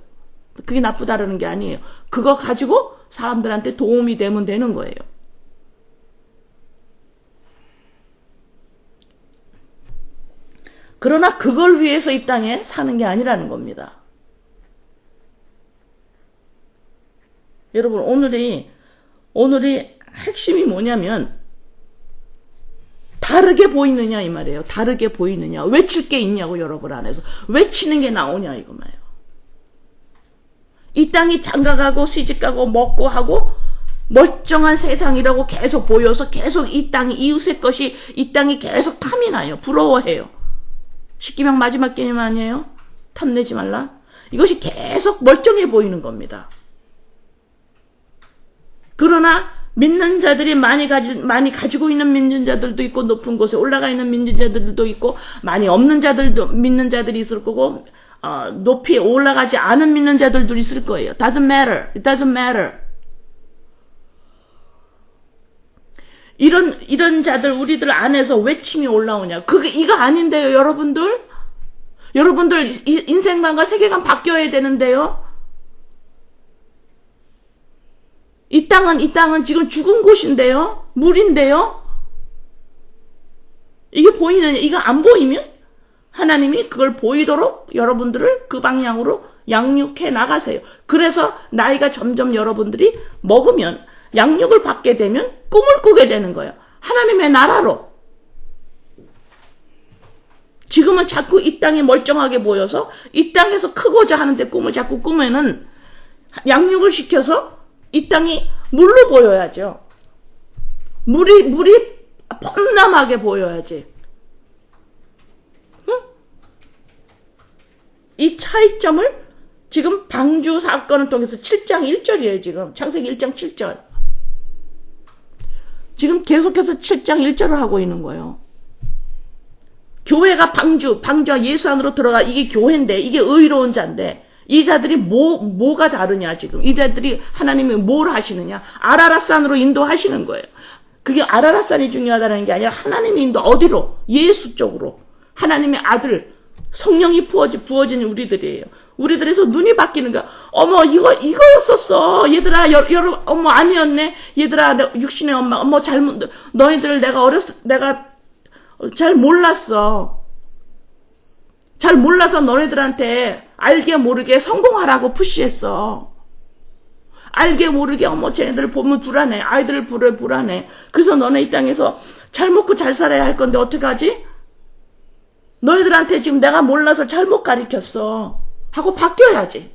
S1: 그게 나쁘다라는 게 아니에요. 그거 가지고 사람들한테 도움이 되면 되는 거예요. 그러나 그걸 위해서 이 땅에 사는 게 아니라는 겁니다. 여러분 오늘이 핵심이 뭐냐면 다르게 보이느냐 이 말이에요. 다르게 보이느냐. 외칠 게 있냐고 여러분 안에서. 외치는 게 나오냐 이거 말이에요. 이 땅이 장가가고 시집가고 먹고 하고 멀쩡한 세상이라고 계속 보여서 계속 이 땅이 이웃의 것이 이 땅이 계속 탐이 나요. 부러워해요. 십계명 마지막 개념 아니에요? 탐내지 말라. 이것이 계속 멀쩡해 보이는 겁니다. 그러나 믿는 자들이 많이 가지고 있는 믿는 자들도 있고 높은 곳에 올라가 있는 믿는 자들도 있고 많이 없는 자들도 믿는 자들이 있을 거고 높이 올라가지 않은 믿는 자들도 있을 거예요. Doesn't matter. It doesn't matter. 이런 자들 우리들 안에서 외침이 올라오냐. 이거 아닌데요, 여러분들. 여러분들 인생관과 세계관 바뀌어야 되는데요. 이 땅은 지금 죽은 곳인데요. 물인데요. 이게 보이느냐. 이거 안 보이면 하나님이 그걸 보이도록 여러분들을 그 방향으로 양육해 나가세요. 그래서 나이가 점점 여러분들이 먹으면 양육을 받게 되면 꿈을 꾸게 되는 거예요. 하나님의 나라로. 지금은 자꾸 이 땅이 멀쩡하게 보여서 이 땅에서 크고자 하는데 꿈을 자꾸 꾸면은 양육을 시켜서 이 땅이 물로 보여야죠. 물이 뻔남하게 보여야지. 응? 이 차이점을 지금 방주 사건을 통해서 7장 1절이에요. 지금 창세기 1장 7절. 지금 계속해서 7장 1절을 하고 있는 거예요. 교회가 방주와 예수 안으로 들어가. 이게 교회인데 이게 의로운 자인데 이 자들이 뭐가 다르냐 지금. 이 자들이 하나님이 뭘 하시느냐. 아라랏산으로 인도하시는 거예요. 그게 아라랏산이 중요하다는 게 아니라 하나님의 인도 어디로? 예수 쪽으로. 하나님의 아들 성령이 부어진 우리들이에요. 우리들에서 눈이 바뀌는 거야. 어머 이거였었어. 얘들아 어머 아니었네. 얘들아 육신의 엄마. 어머 잘못 너희들 내가 잘 몰랐어. 잘 몰라서 너희들한테 알게 모르게 성공하라고 푸시했어. 알게 모르게 어머 쟤네들 보면 불안해. 아이들을 불안해. 그래서 너네 이 땅에서 잘 먹고 잘 살아야 할 건데 어떡하지? 너희들한테 지금 내가 몰라서 잘못 가르쳤어. 하고 바뀌어야지.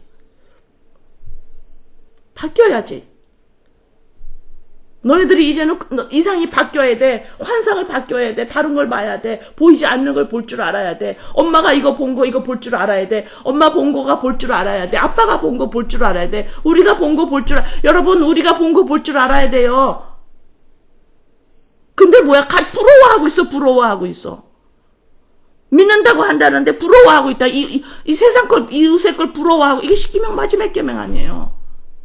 S1: 너희들이 이제는 이상이 바뀌어야 돼. 환상을 바뀌어야 돼. 다른 걸 봐야 돼. 보이지 않는 걸 볼 줄 알아야 돼. 엄마가 이거 본 거 이거 볼 줄 알아야 돼. 엄마 본 거가 볼 줄 알아야 돼. 아빠가 본 거 볼 줄 알아야 돼. 우리가 본 거 볼 줄 여러분 우리가 본 거 볼 줄 알아야 돼요. 근데 뭐야? 부러워하고 있어. 믿는다고 한다는데 부러워하고 있다. 이 세상 걸, 이웃의 걸 부러워하고, 이게 십계명 마지막 계명 아니에요.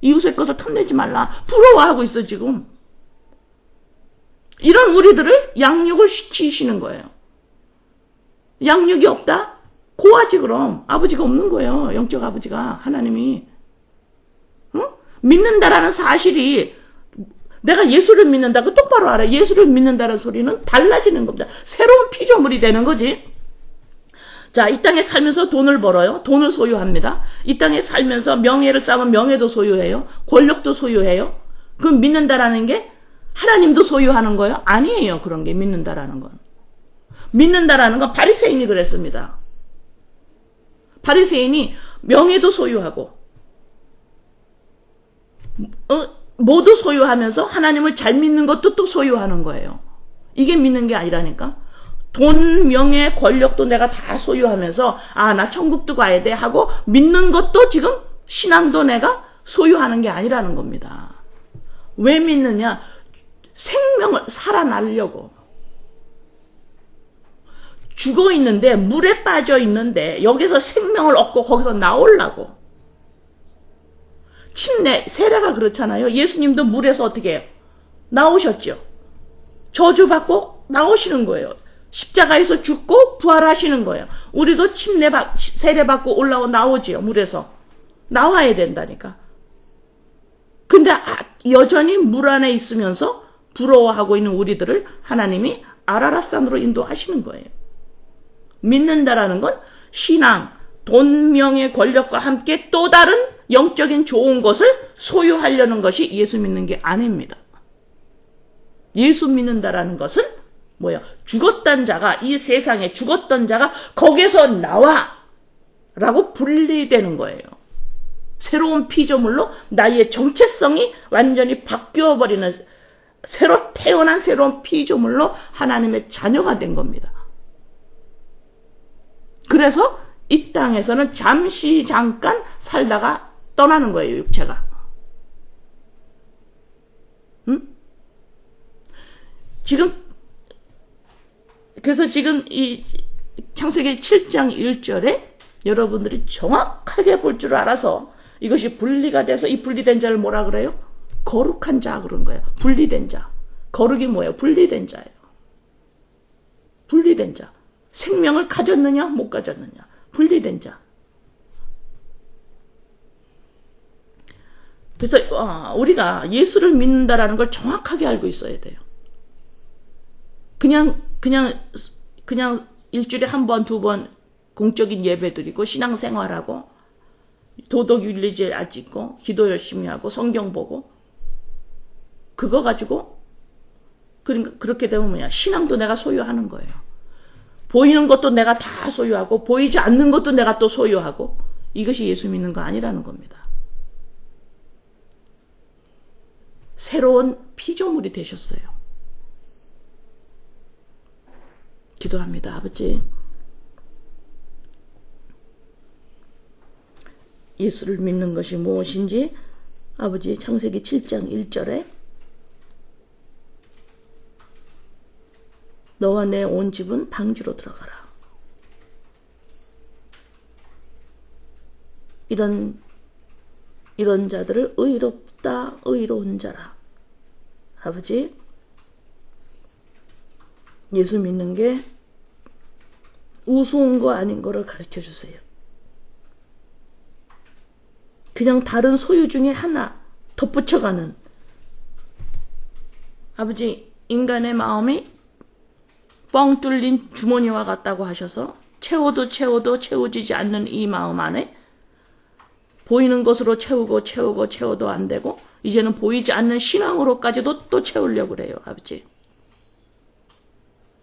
S1: 이웃의 것을 탐내지 말라. 부러워하고 있어, 지금. 이런 우리들을 양육을 시키시는 거예요. 양육이 없다? 고하지 그럼. 아버지가 없는 거예요. 영적 아버지가. 하나님이. 믿는다라는 사실이 내가 예수를 믿는다고 똑바로 알아. 예수를 믿는다는 소리는 달라지는 겁니다. 새로운 피조물이 되는 거지. 자, 이 땅에 살면서 돈을 벌어요. 돈을 소유합니다. 이 땅에 살면서 명예를 쌓으면 명예도 소유해요. 권력도 소유해요. 그럼 믿는다라는 게 하나님도 소유하는 거예요? 아니에요. 그런 게 믿는다라는 건. 믿는다라는 건 바리새인이 그랬습니다. 바리새인이 명예도 소유하고 모두 소유하면서 하나님을 잘 믿는 것도 또 소유하는 거예요. 이게 믿는 게 아니라니까. 돈, 명예, 권력도 내가 다 소유하면서 나 천국도 가야 돼 하고 믿는 것도 지금 신앙도 내가 소유하는 게 아니라는 겁니다. 왜 믿느냐? 생명을 살아나려고. 죽어 있는데 물에 빠져 있는데 여기서 생명을 얻고 거기서 나오려고. 침례, 세례가 그렇잖아요. 예수님도 물에서 어떻게 해요? 나오셨죠. 저주받고 나오시는 거예요. 십자가에서 죽고 부활하시는 거예요. 우리도 세례받고 나오지요. 물에서. 나와야 된다니까. 근데 여전히 물 안에 있으면서 부러워하고 있는 우리들을 하나님이 아라랏산으로 인도하시는 거예요. 믿는다라는 건 신앙, 돈, 명예, 권력과 함께 또 다른 영적인 좋은 것을 소유하려는 것이 예수 믿는 게 아닙니다. 예수 믿는다라는 것은 뭐야? 죽었던 자가, 이 세상에 죽었던 자가 거기서 나와! 라고 분리되는 거예요. 새로운 피조물로 나의 정체성이 완전히 바뀌어버리는 새로 태어난 새로운 피조물로 하나님의 자녀가 된 겁니다. 그래서 이 땅에서는 잠깐 살다가 떠나는 거예요, 육체가. 그래서 지금 이 창세기 7장 1절에 여러분들이 정확하게 볼 줄 알아서 이것이 분리가 돼서 이 분리된 자를 뭐라 그래요? 거룩한 자 그런 거예요. 분리된 자. 거룩이 뭐예요? 분리된 자예요. 분리된 자. 생명을 가졌느냐 못 가졌느냐. 분리된 자. 그래서 우리가 예수를 믿는다라는 걸 정확하게 알고 있어야 돼요. 그냥 일주일에 한 번, 두 번 공적인 예배 드리고 신앙생활하고 도덕윤리제 지키고 기도 열심히 하고 성경 보고 그거 가지고 그러니까 그렇게 되면 뭐냐? 신앙도 내가 소유하는 거예요. 보이는 것도 내가 다 소유하고 보이지 않는 것도 내가 또 소유하고 이것이 예수 믿는 거 아니라는 겁니다. 새로운 피조물이 되셨어요. 기도합니다. 아버지, 예수를 믿는 것이 무엇인지 아버지 창세기 7장 1절에 너와 내 온 집은 방주로 들어가라. 이런 자들을 의롭다 의로운 자라. 아버지, 예수 믿는 게 우스운 거 아닌 거를 가르쳐 주세요. 그냥 다른 소유 중에 하나 덧붙여가는 아버지, 인간의 마음이 뻥 뚫린 주머니와 같다고 하셔서 채워도 채워지지 않는 이 마음 안에 보이는 것으로 채워도 안 되고 이제는 보이지 않는 신앙으로까지도 또 채우려고 그래요. 아버지,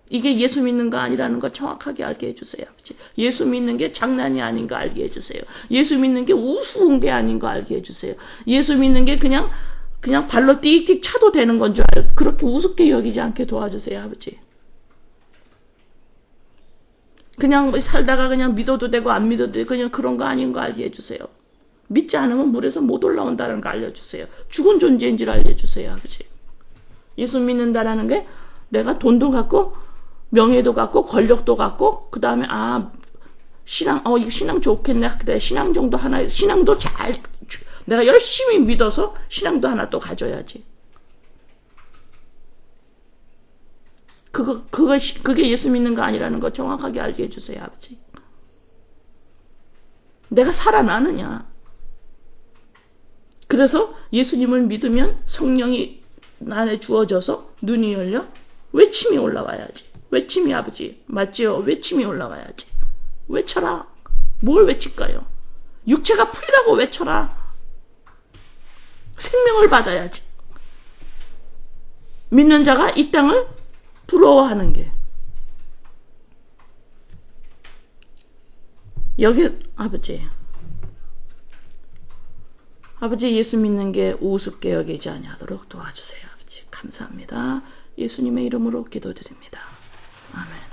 S1: 이게 예수 믿는 거 아니라는 거 정확하게 알게 해주세요. 아버지, 예수 믿는 게 장난이 아닌 거 알게 해주세요. 예수 믿는 게 우스운 게 아닌 거 알게 해주세요. 예수 믿는 게 그냥 발로 띡띡 차도 되는 건 줄 알아요. 그렇게 우습게 여기지 않게 도와주세요. 아버지, 그냥 살다가 그냥 믿어도 되고 안 믿어도 되고 그냥 그런 거 아닌 거 알게 해주세요. 믿지 않으면 물에서 못 올라온다는 거 알려주세요. 죽은 존재인 줄 알려주세요. 아버지, 예수 믿는다라는 게 내가 돈도 갖고 명예도 갖고 권력도 갖고 그 다음에 신앙 이거 신앙 좋겠네. 그래, 신앙 정도 하나, 신앙도 잘 내가 열심히 믿어서 신앙도 하나 또 가져야지. 그게 예수 믿는 거 아니라는 거 정확하게 알게 해주세요, 아버지. 내가 살아나느냐. 그래서 예수님을 믿으면 성령이 안에 주어져서 눈이 열려 외침이 올라와야지. 외침이 아버지 맞지요? 외침이 올라와야지. 외쳐라. 뭘 외칠까요? 육체가 풀리라고 외쳐라. 생명을 받아야지. 믿는 자가 이 땅을 부러워하는 게. 여기 아버지 예수 믿는 게 우습게 여기지 아니하도록 도와주세요. 아버지 감사합니다. 예수님의 이름으로 기도드립니다. 아멘.